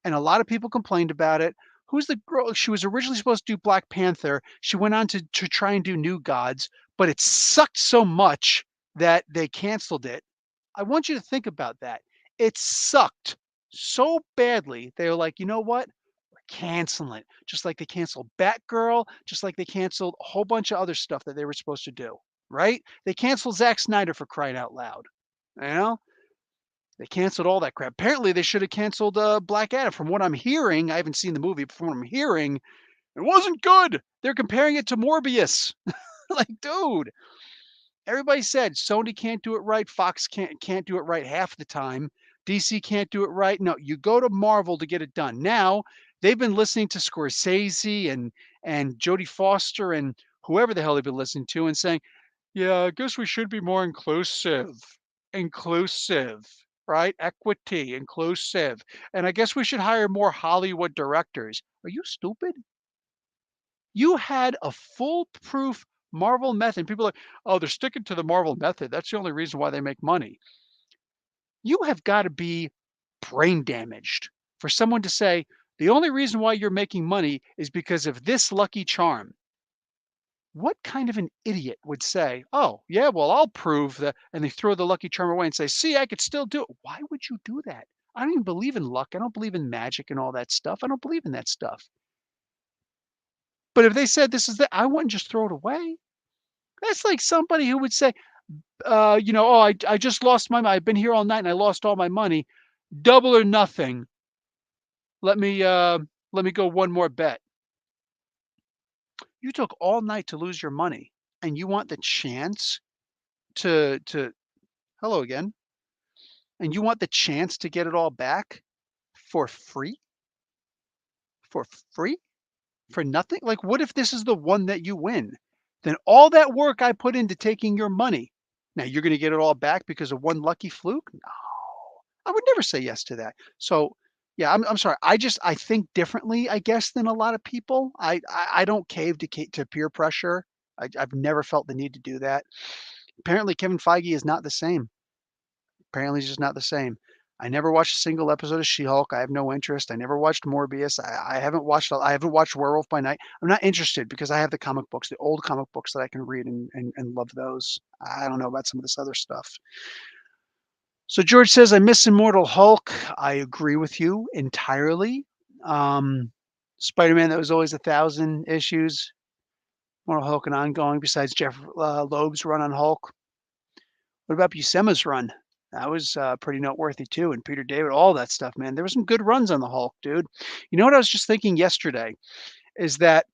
Speaker 1: and a lot of people complained about it. Who's the girl? She was originally supposed to do Black Panther. She went on to try and do New Gods, but it sucked so much that they canceled it. I want you to think about that. It sucked so badly. They were like, you know what? We're canceling it. Just like they canceled Batgirl, just like they canceled a whole bunch of other stuff that they were supposed to do. Right? They canceled Zack Snyder for crying out loud. You know? They canceled all that crap. Apparently, they should have canceled Black Adam. From what I'm hearing, I haven't seen the movie, but from what I'm hearing, it wasn't good. They're comparing it to Morbius. Like, dude, everybody said Sony can't do it right, Fox can't do it right half the time, DC can't do it right. No, you go to Marvel to get it done. Now, they've been listening to Scorsese and Jodie Foster and whoever the hell they've been listening to and saying, "Yeah, I guess we should be more inclusive." Inclusive, right? Equity, inclusive. And I guess we should hire more Hollywood directors. Are you stupid? You had a foolproof Marvel method. People are like, "Oh, they're sticking to the Marvel method. That's the only reason why they make money." You have got to be brain damaged for someone to say, "The only reason why you're making money is because of this lucky charm." What kind of an idiot would say, "Oh, yeah, well, I'll prove that," and they throw the lucky charm away and say, "See, I could still do it." Why would you do that? I don't even believe in luck. I don't believe in magic and all that stuff. I don't believe in that stuff. But if they said this is the I wouldn't just throw it away. That's like somebody who would say,
Speaker 2: "Oh, I just lost my I've been here all night and I lost all my money. Double or nothing. Let me, uh, let me go one more bet." You took all night to lose your money, and you want the chance to hello again, and you want the chance to get it all back for free? For free? For nothing? Like, what if this is the one that you win? Then all that work I put into taking your money, now you're gonna get it all back because of one lucky fluke? No, I would never say yes to that. So, yeah, I'm sorry. I think differently, I guess, than a lot of people. I don't cave to peer pressure. I've never felt the need to do that. Apparently, Kevin Feige is not the same. Apparently, he's just not the same. I never watched a single episode of She-Hulk. I have no interest. I never watched Morbius. I haven't watched Werewolf by Night. I'm not interested because I have the comic books, the old comic books that I can read and love those. I don't know about some of this other stuff. So George says, I miss Immortal Hulk. I agree with you entirely. Um, Spider-Man, that was always 1,000 issues. Immortal Hulk and ongoing, besides Jeff Loeb's run on Hulk. What about Buscema's run? That was pretty noteworthy too. And Peter David, all that stuff, man. There were some good runs on the Hulk, dude. You know what I was just thinking yesterday is that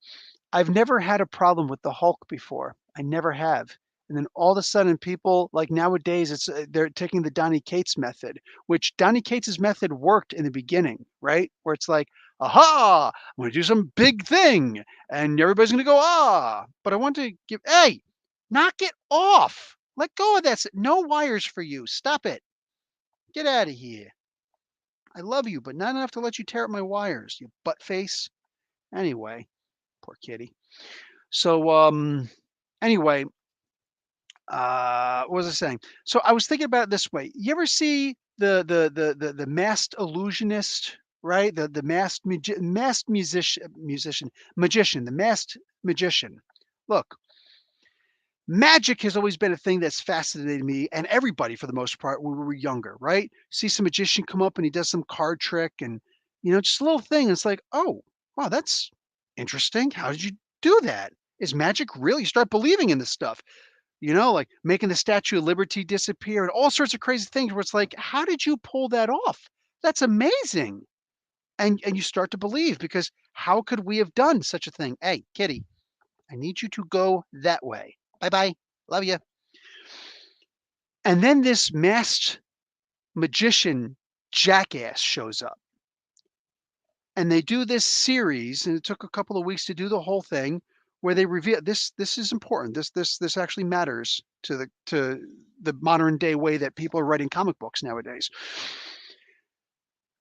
Speaker 2: I've never had a problem with the Hulk before. I never have. And then all of a sudden, people like nowadays, they're taking the Donny Cates method, which Donny Cates's method worked in the beginning, right? Where it's like, aha, I'm going to do some big thing, and everybody's going to go But I want to give, hey, knock it off. Let go of that. No wires for you. Stop it. Get out of here. I love you, but not enough to let you tear up my wires, you butt face. Anyway, poor kitty. So, anyway, what was I saying? So I was thinking about it this way. You ever see the masked illusionist, right? The masked magician, the masked magician. Look, magic has always been a thing that's fascinated me and everybody for the most part when we were younger, right? See some magician come up and he does some card trick and just a little thing. It's like, oh, wow, that's interesting. How did you do that? Is magic real? You start believing in this stuff, like making the Statue of Liberty disappear and all sorts of crazy things where it's like, how did you pull that off? That's amazing. And you start to believe because how could we have done such a thing? Hey, kitty, I need you to go that way. Bye bye. Love you. And then this masked magician jackass shows up. And they do this series, and it took a couple of weeks to do the whole thing, where they reveal this is important. This actually matters to the modern day way that people are writing comic books nowadays.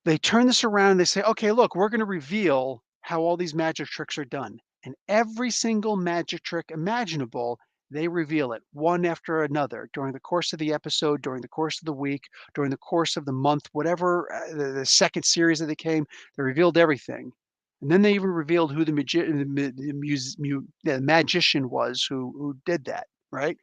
Speaker 2: They turn this around and they say, "Okay, look, we're gonna reveal how all these magic tricks are done." And every single magic trick imaginable, they reveal it one after another during the course of the episode, during the course of the week, during the course of the month, whatever the second series that they came, they revealed everything. And then they even revealed who the magician was who did that, right?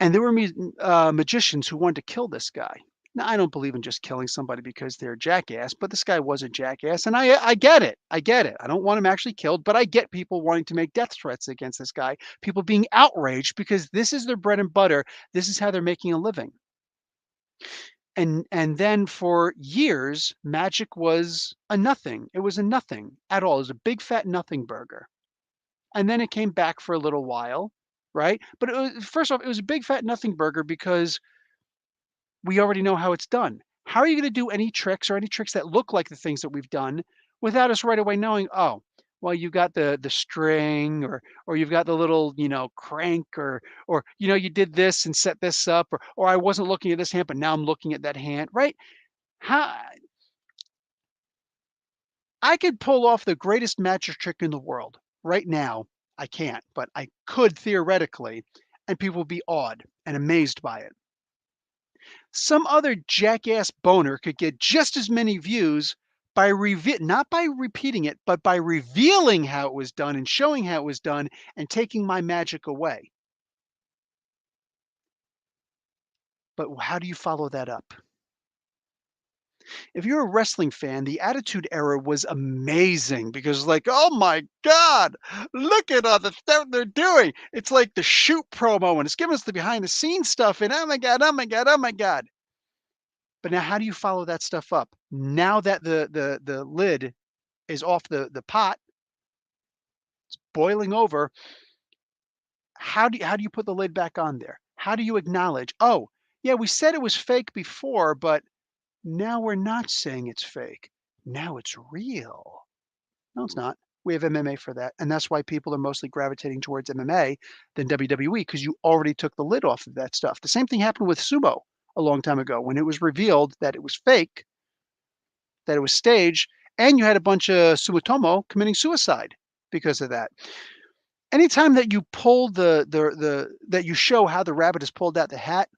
Speaker 2: And there were magicians who wanted to kill this guy. Now, I don't believe in just killing somebody because they're a jackass, but this guy was a jackass, and I get it. I get it. I don't want him actually killed, but I get people wanting to make death threats against this guy, people being outraged because this is their bread and butter. This is how they're making a living. And then for years, magic was a nothing. It was a nothing at all. It was a big fat nothing burger. And then it came back for a little while, right? But first off, it was a big fat nothing burger because we already know how it's done. How are you going to do any tricks or any tricks that look like the things that we've done without us right away knowing, oh, well, you got the string or you've got the little, crank or you did this and set this up or I wasn't looking at this hand, but now I'm looking at that hand, right? How I could pull off the greatest magic trick in the world. Right now, I can't, but I could theoretically, and people would be awed and amazed by it. Some other jackass boner could get just as many views by not by repeating it, but by revealing how it was done and showing how it was done and taking my magic away. But how do you follow that up? If you're a wrestling fan, the Attitude Era was amazing because, like, oh my God, look at all the stuff they're doing. It's like the shoot promo and it's giving us the behind the scenes stuff. And oh my God, oh my God, oh my God. But now, how do you follow that stuff up? Now that the lid is off the pot, boiling over, how do you put the lid back on there? How do you acknowledge, oh, yeah, we said it was fake before, but now we're not saying it's fake. Now it's real. No, it's not. We have MMA for that, and that's why people are mostly gravitating towards MMA than WWE because you already took the lid off of that stuff. The same thing happened with sumo a long time ago when it was revealed that it was fake, that it was staged, and you had a bunch of Sumitomo committing suicide because of that. Anytime that you pull the that you show how the rabbit is pulled out the hat,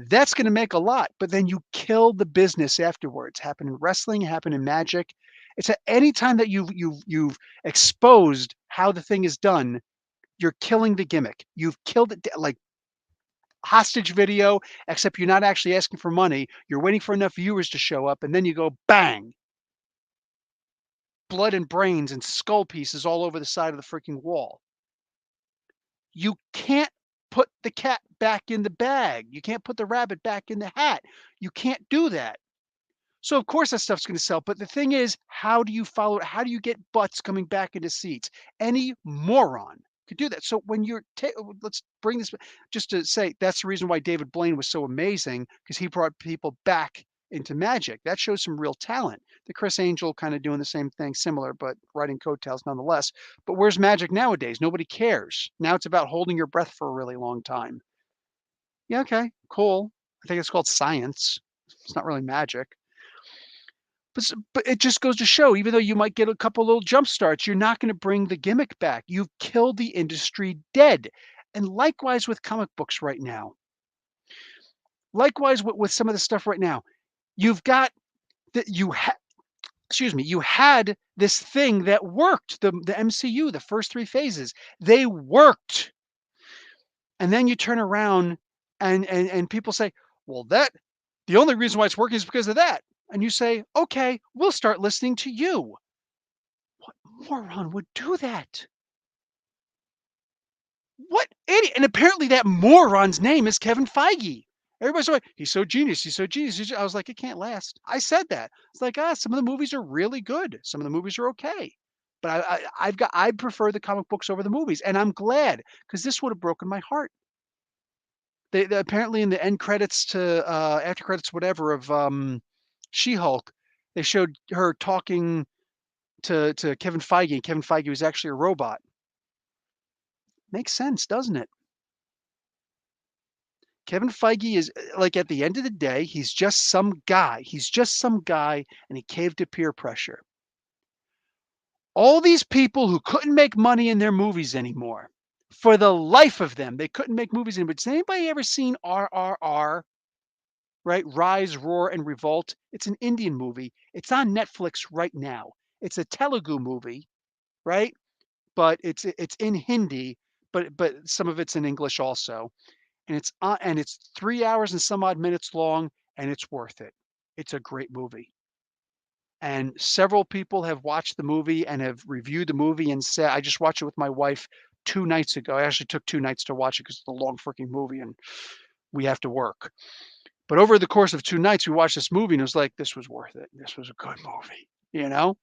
Speaker 2: that's gonna make a lot, but then you kill the business afterwards. Happened in wrestling, happened in magic. It's at any time that you've exposed how the thing is done, you're killing the gimmick. You've killed it like hostage video, except you're not actually asking for money. You're waiting for enough viewers to show up, and then you go bang, blood and brains and skull pieces all over the side of the freaking wall. You can't put the cat back in the bag. You can't put the rabbit back in the hat. You can't do that. So of course that stuff's gonna sell, but the thing is, how do you follow it? How do you get butts coming back into seats? Any moron could do that. So when you're let's bring this just to say that's the reason why David Blaine was so amazing because he brought people back into magic. That shows some real talent. The Chris Angel kind of doing the same thing, similar, but riding coattails nonetheless. But where's magic nowadays? Nobody cares. Now it's about holding your breath for a really long time. Yeah, okay, cool. I think it's called science. It's not really magic. But it just goes to show, even though you might get a couple little jump starts, you're not gonna bring the gimmick back. You've killed the industry dead. And likewise with comic books right now. Likewise with some of the stuff right now. You've got that excuse me, you had this thing that worked, the MCU, the first 3 phases. They worked. And then you turn around and people say, "Well, that the only reason why it's working is because of that." And you say, "Okay, we'll start listening to you." What moron would do that? What idiot? And apparently that moron's name is Kevin Feige. Everybody's like, "He's so genius. He's so genius." I was like, "It can't last." I said that. It's like, some of the movies are really good. Some of the movies are okay. But I prefer the comic books over the movies, and I'm glad because this would have broken my heart. They apparently in the end credits to after credits, whatever of She-Hulk, they showed her talking to Kevin Feige, and Kevin Feige was actually a robot. Makes sense, doesn't it? Kevin Feige is like at the end of the day, he's just some guy. He's just some guy, and he caved to peer pressure. All these people who couldn't make money in their movies anymore, for the life of them, they couldn't make movies anymore. Has anybody ever seen RRR? Right? Rise, Roar, and Revolt. It's an Indian movie. It's on Netflix right now. It's a Telugu movie, right? But it's in Hindi, but some of it's in English also. And it's 3 hours and some odd minutes long, and it's worth it. It's a great movie. And several people have watched the movie and have reviewed the movie and said, I just watched it with my wife 2 nights ago. I actually took 2 nights to watch it because it's a long freaking movie and we have to work. But over the course of 2 nights, we watched this movie and it was like, "This was worth it. This was a good movie." You know?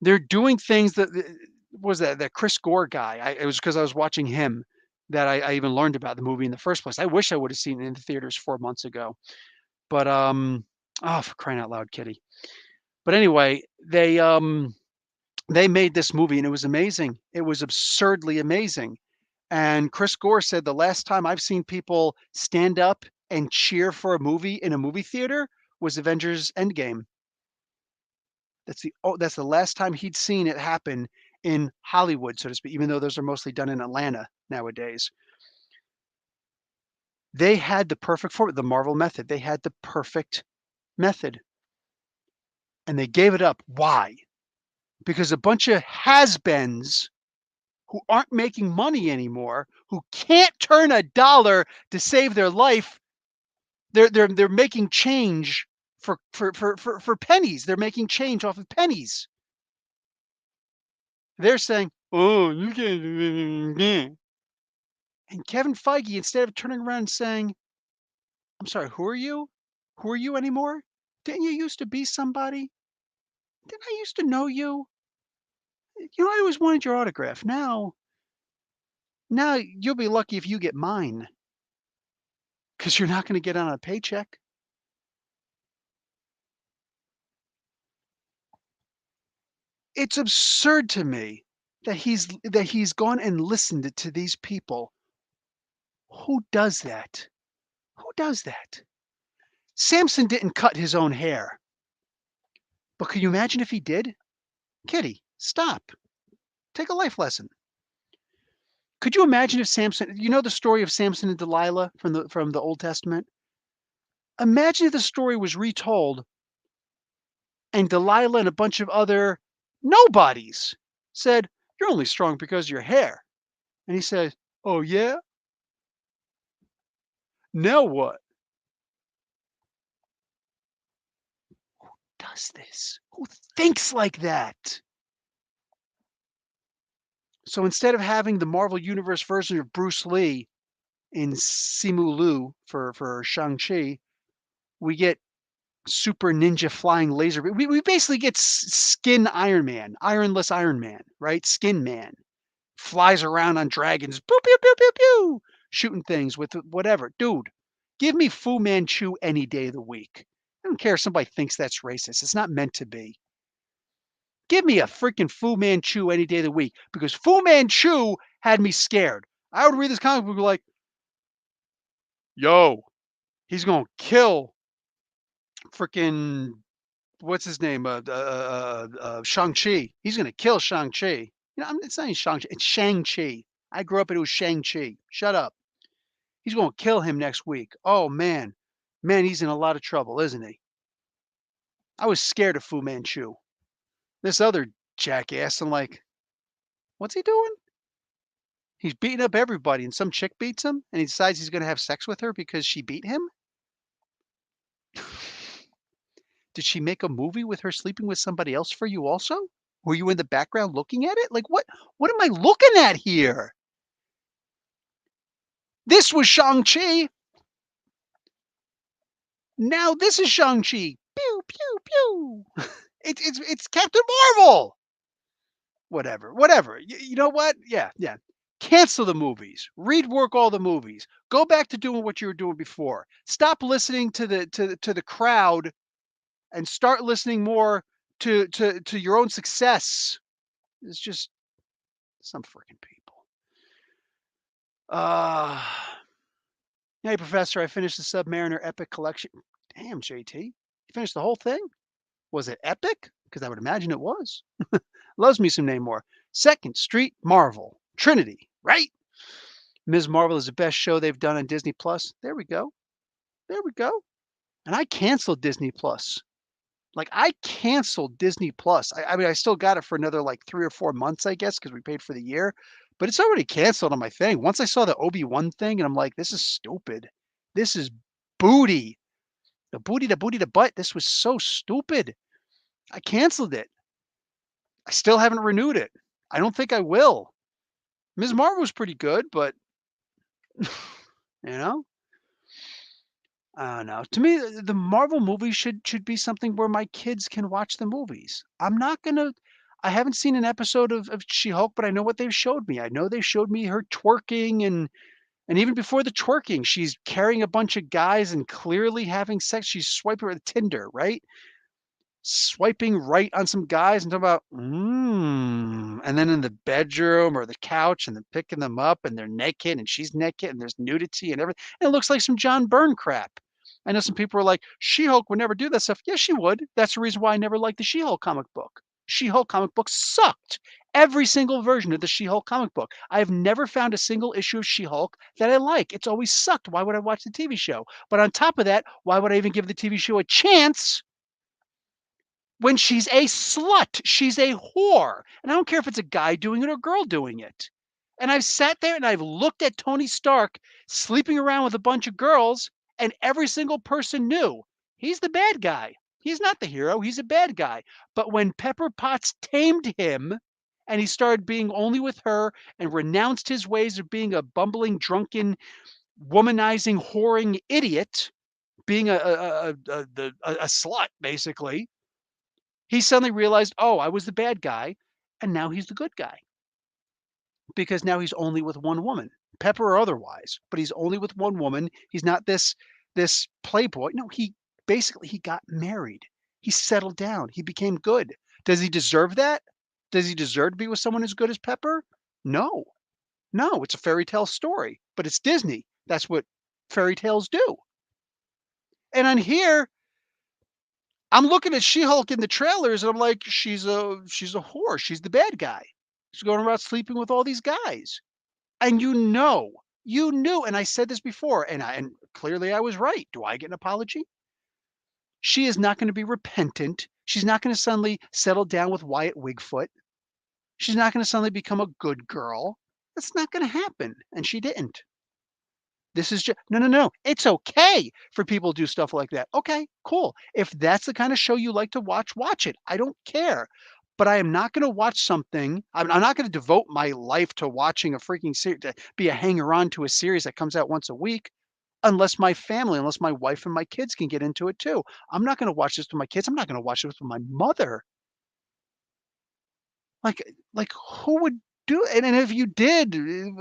Speaker 2: They're doing things that what was that Chris Gore guy, it was because I was watching him that I even learned about the movie in the first place. I wish I would have seen it in the theaters 4 months ago. But, oh, for crying out loud, Kitty. But anyway, they made this movie and it was amazing. It was absurdly amazing. And Chris Gore said, "The last time I've seen people stand up and cheer for a movie in a movie theater was Avengers Endgame." That's the last time he'd seen it happen in Hollywood, so to speak, even though those are mostly done in Atlanta nowadays. They had the perfect the Marvel method. They had the perfect method, and they gave it up. Why? Because a bunch of has-beens who aren't making money anymore, who can't turn a dollar to save their life, they're making change for pennies. They're making change off of pennies. They're saying, "Oh, you can't." And Kevin Feige, instead of turning around and saying, "I'm sorry, who are you? Who are you anymore? Didn't you used to be somebody? Didn't I used to know you? I always wanted your autograph. Now you'll be lucky if you get mine because you're not going to get on a paycheck." It's absurd to me that he's gone and listened to these people. Who does that? Who does that? Samson didn't cut his own hair, but can you imagine if he did? Kitty, stop. Take a life lesson. Could you imagine if Samson, you know the story of Samson and Delilah from the Old Testament? Imagine if the story was retold and Delilah and a bunch of other nobodies said, "You're only strong because of your hair." And he says, "Oh yeah? Now what?" Does this? Who thinks like that? So instead of having the Marvel Universe version of Bruce Lee in Simu Liu for Shang-Chi, we get super ninja flying laser. We basically get skin Iron Man, ironless Iron Man, right? Skin Man flies around on dragons, pew pew pew pew pew, shooting things with whatever. Dude, give me Fu Manchu any day of the week. I don't care if somebody thinks that's racist. It's not meant to be. Give me a freaking Fu Manchu any day of the week because Fu Manchu had me scared. I would read this comic book and be like, yo, he's gonna kill freaking what's his name? Shang-Chi. He's gonna kill Shang-Chi. It's not even Shang-Chi, it's Shang-Chi. I grew up and it was Shang-Chi. Shut up. He's gonna kill him next week. Oh man. Man, he's in a lot of trouble, isn't he? I was scared of Fu Manchu. This other jackass, I'm like, what's he doing? He's beating up everybody, and some chick beats him, and he decides he's gonna have sex with her because she beat him? Did she make a movie with her sleeping with somebody else for you also? Were you in the background looking at it? Like, what am I looking at here? This was Shang-Chi. Now this is Shang-Chi. Pew, pew, pew. It's Captain Marvel. Whatever, whatever. You know what? Yeah, yeah. Cancel the movies. Rework all the movies. Go back to doing what you were doing before. Stop listening to the crowd and start listening more to your own success. It's just some freaking people. Uh Hey professor, I finished the Submariner Epic collection. Damn, JT. You finished the whole thing? Was it epic? Because I would imagine it was. Loves me some Namor. Second Street Marvel. Trinity, right? Ms. Marvel is the best show they've done on Disney Plus. There we go. There we go. And I canceled Disney Plus. Like I canceled Disney Plus. I mean, I still got it for another like 3 or 4 months, I guess, because we paid for the year. But it's already canceled on my thing. Once I saw the Obi-Wan thing, and I'm like, this is stupid. This is booty. The booty, the butt. This was so stupid. I canceled it. I still haven't renewed it. I don't think I will. Ms. Marvel was pretty good, but you know, I don't know. To me, the Marvel movies should be something where my kids can watch the movies. I'm not gonna. I haven't seen an episode of She-Hulk, but I know what they've showed me. I know they showed me her twerking and even before the twerking, she's carrying a bunch of guys and clearly having sex. She's swiping with Tinder, right? Swiping right on some guys and talking about, and then in the bedroom or the couch and then picking them up and they're naked and she's naked and there's nudity and everything. And it looks like some John Byrne crap. I know some people are like, She-Hulk would never do that stuff. Yes, she would. That's the reason why I never liked the She-Hulk comic book. She-Hulk comic book sucked. Every single version of the She-Hulk comic book. I have never found a single issue of She-Hulk that I like. It's always sucked. Why would I watch the TV show? But on top of that, why would I even give the TV show a chance when she's a slut? She's a whore. And I don't care if it's a guy doing it or a girl doing it. And I've sat there and I've looked at Tony Stark sleeping around with a bunch of girls, and every single person knew He's the bad guy. He's not the hero, he's a bad guy. But when Pepper Potts tamed him and he started being only with her and renounced his ways of being a bumbling, drunken, womanizing, whoring idiot, being a slut, basically, he suddenly realized, "Oh, I was the bad guy," and now he's the good guy because now he's only with one woman, Pepper or otherwise, but he's only with one woman. He's not this playboy. No, he got married. He settled down. He became good. Does he deserve that? Does he deserve to be with someone as good as Pepper? No. No, it's a fairy tale story, but it's Disney. That's what fairy tales do. And on here, I'm looking at She-Hulk in the trailers and I'm like, she's a whore. She's the bad guy. She's going around sleeping with all these guys. And you knew, and I said this before, and clearly I was right. Do I get an apology? She is not going to be repentant. She's not going to suddenly settle down with Wyatt Wigfoot. She's not going to suddenly become a good girl. That's not going to happen. And she didn't. This is just no, no, no. It's okay for people to do stuff like that. Okay, cool. If that's the kind of show you like to watch, watch it. I don't care. But I am not going to watch something. I'm not going to devote my life to watching a freaking series, to be a hanger on to a series that comes out once a week, unless my family, unless my wife and my kids can get into it too. I'm not going to watch this with my kids. I'm not going to watch this with my mother. Like like who would do it? And if you did,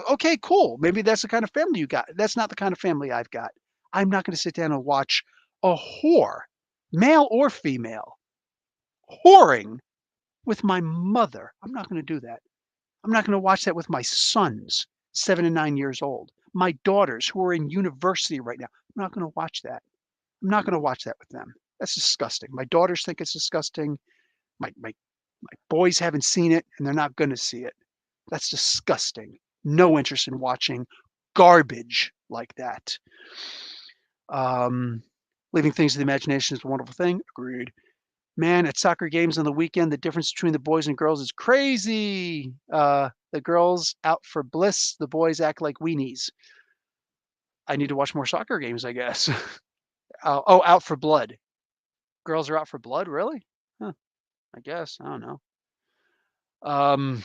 Speaker 2: okay, cool. Maybe that's the kind of family you got. That's not the kind of family I've got. I'm not gonna sit down and watch a whore, male or female, whoring with my mother. I'm not gonna do that. I'm not gonna watch that with my sons, 7 and 9 years old. My daughters who are in university right now. I'm not gonna watch that. I'm not gonna watch that with them. That's disgusting. My daughters think it's disgusting. My boys haven't seen it, and they're not gonna see it. That's disgusting. No interest in watching garbage like that. Um, Leaving things to the imagination is a wonderful thing. Agreed. Man, at soccer games on the weekend, the difference between the boys and girls is crazy. The girls out for bliss, the boys act like weenies. I need to watch more soccer games, I guess. Oh, out for blood. Girls are out for blood, really? Huh, I guess. I don't know. Um,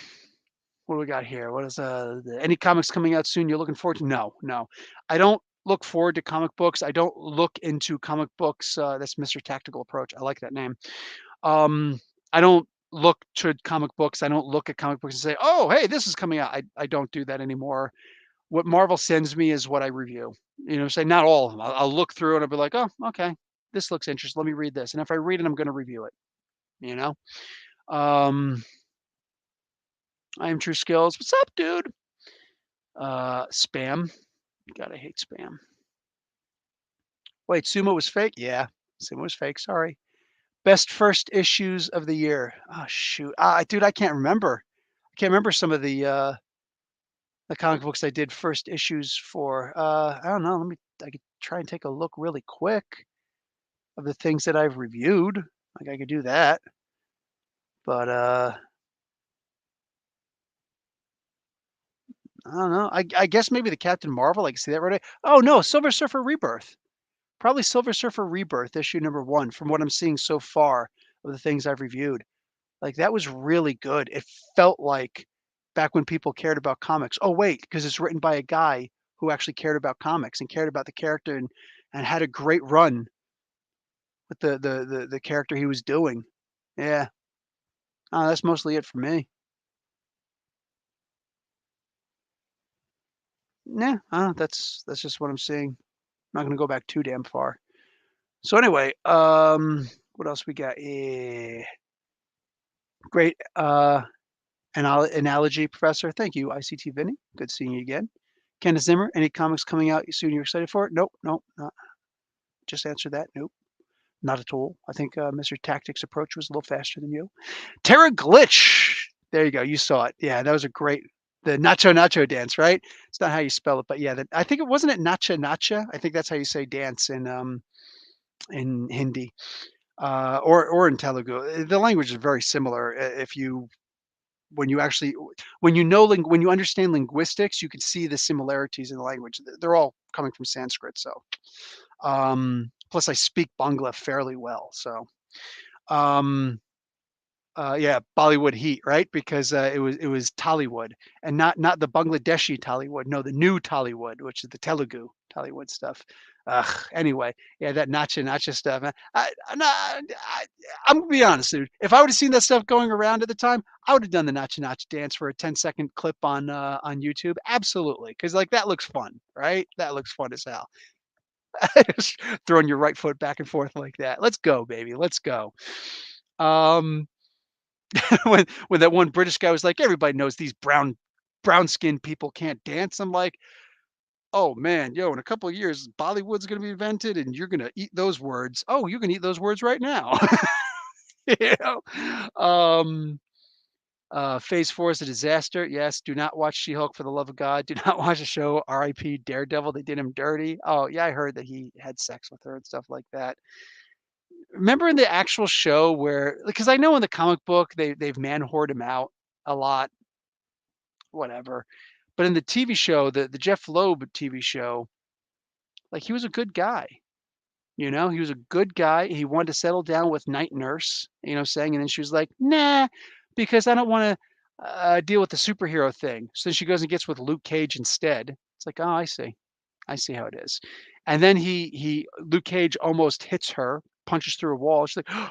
Speaker 2: What do we got here? What is any comics coming out soon you're looking forward to? No, no. I don't look forward to comic books. I don't look into comic books. That's Mr. Tactical Approach. I like that name. Um, I don't look to comic books. I don't look at comic books and say, "Oh, hey, this is coming out." I don't do that anymore. What Marvel sends me is what I review. Say not all of them. I'll look through and I'll be like, "Oh, okay, this looks interesting. Let me read this." And if I read it, I'm going to review it. You know. Um, I am True Skills. What's up, dude? Spam. God, I hate spam. Wait, Sumo was fake? Yeah, Sumo was fake. Sorry. Best first issues of the year. Oh shoot, dude, I can't remember. I can't remember some of the comic books I did first issues for. I don't know. I could try and take a look really quick of the things that I've reviewed. Like I could do that, but I don't know. I guess maybe the Captain Marvel. I can see that right away. Oh no, Silver Surfer Rebirth. Probably Silver Surfer Rebirth, issue number 1, from what I'm seeing so far of the things I've reviewed. Like, that was really good. It felt like back when people cared about comics. Oh, wait, because it's written by a guy who actually cared about comics and cared about the character and had a great run with the character he was doing. Yeah. That's mostly it for me. Nah, that's just what I'm seeing. I'm not gonna go back too damn far. So anyway, what else we got? Great, analogy, Professor. Thank you, ICT Vinny. Good seeing you again. Kenneth Zimmer, any comics coming out soon you're excited for? Nope, nope, not. Just answer that. Nope, not at all. I think Mr. Tactics approach was a little faster than you. Terra Glitch. There you go. You saw it. Yeah, that was a great. The Nacho Nacho dance, right? It's not how you spell it, but yeah, I think it wasn't it Nacha Nacha. I think that's how you say dance in Hindi or in Telugu. The language is very similar. If you when you actually when you understand linguistics, you can see the similarities in the language. They're all coming from Sanskrit. So, Plus, I speak Bangla fairly well. So, um, yeah, Bollywood heat, right? Because it was Tollywood, and not the Bangladeshi Tollywood. No, the new Tollywood, which is the Telugu Tollywood stuff. Ugh. Anyway, yeah, that nacha stuff. I'm gonna be honest, dude. If I would have seen that stuff going around at the time, I would have done the nacha dance for a 10-second clip on YouTube. Absolutely, because like that looks fun, right? That looks fun as hell. Just throwing your right foot back and forth like that. Let's go, baby. Let's go. Um, when that one British guy was like, "Everybody knows these brown skinned people can't dance." I'm like, "Oh man, yo, in a couple of years, Bollywood's gonna be invented, and you're gonna eat those words. Oh, you can eat those words right now." you know? Um, Phase 4 is a disaster. Yes, do not watch She-Hulk for the love of God. Do not watch the show R.I.P. Daredevil. They did him dirty. Oh yeah, I heard that he had sex with her and stuff like that. Remember in the actual show where, because I know in the comic book they've man whored him out a lot, whatever. But in the TV show, the Jeff Loeb TV show, like he was a good guy. He was a good guy. He wanted to settle down with Night Nurse, saying, and then she was like, nah, because I don't want to deal with the superhero thing. So then she goes and gets with Luke Cage instead. It's like, oh, I see. I see how it is. And then Luke Cage almost hits her, punches through a wall. She's like,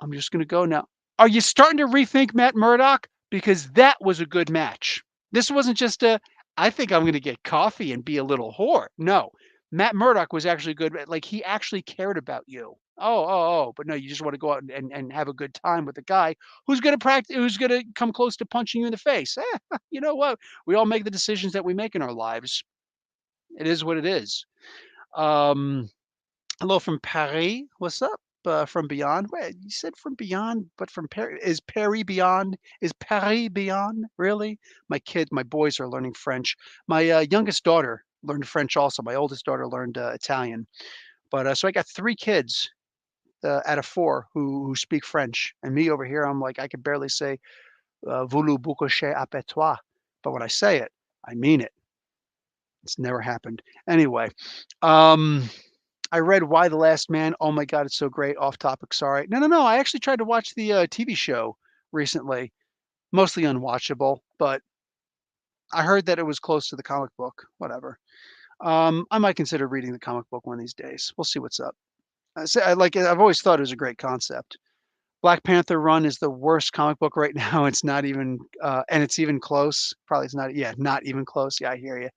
Speaker 2: I'm just gonna go now. Are you starting to rethink Matt Murdock? Because that was a good match. This wasn't just I think I'm gonna get coffee and be a little whore. No, Matt Murdock was actually good. Like he actually cared about you. Oh. But no, you just want to go out and have a good time with a guy who's gonna practice, who's gonna come close to punching you in the face. You know what? We all make the decisions that we make in our lives. It is what it is. Um, Hello from Paris. What's up? From beyond? Wait, you said from beyond, but from Paris. Is Paris beyond? Is Paris beyond? Really? My boys are learning French. My youngest daughter learned French also. My oldest daughter learned Italian. But so I got three kids out of four who speak French. And me over here, I'm like, I can barely say, voulez vous coucher après toi. But when I say it, I mean it. It's never happened. Anyway, um, I read Y: The Last Man. Oh my god, it's so great. Off topic, sorry. No. I actually tried to watch the TV show recently. Mostly unwatchable, but I heard that it was close to the comic book. Whatever. I might consider reading the comic book one of these days. We'll see what's up. I've always thought it was a great concept. Black Panther Run is the worst comic book right now. It's not even, and it's even close. Probably it's not. Yeah, not even close. Yeah, I hear you.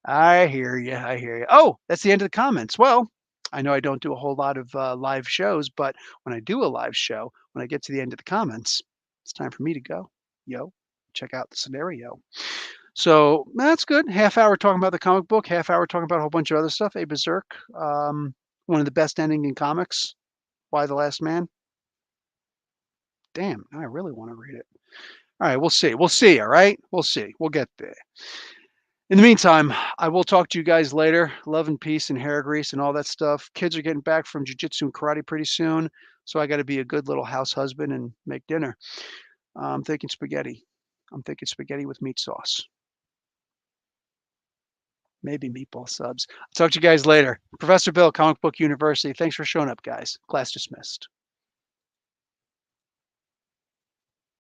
Speaker 2: I hear you. I hear you. Oh, that's the end of the comments. Well, I know I don't do a whole lot of live shows, but when I do a live show, when I get to the end of the comments, it's time for me to go. Yo, check out the scenario. So that's good. Half hour talking about the comic book, half hour talking about a whole bunch of other stuff. A Berserk, one of the best ending in comics. Why the Last Man? Damn, I really want to read it. All right, we'll see. We'll see. All right, we'll see. We'll get there. In the meantime, I will talk to you guys later. Love and peace and hair grease and all that stuff. Kids are getting back from jujitsu and karate pretty soon, so I got to be a good little house husband and make dinner. I'm thinking spaghetti. I'm thinking spaghetti with meat sauce. Maybe meatball subs. I'll talk to you guys later. Professor Bill, Comic Book University. Thanks for showing up, guys. Class dismissed.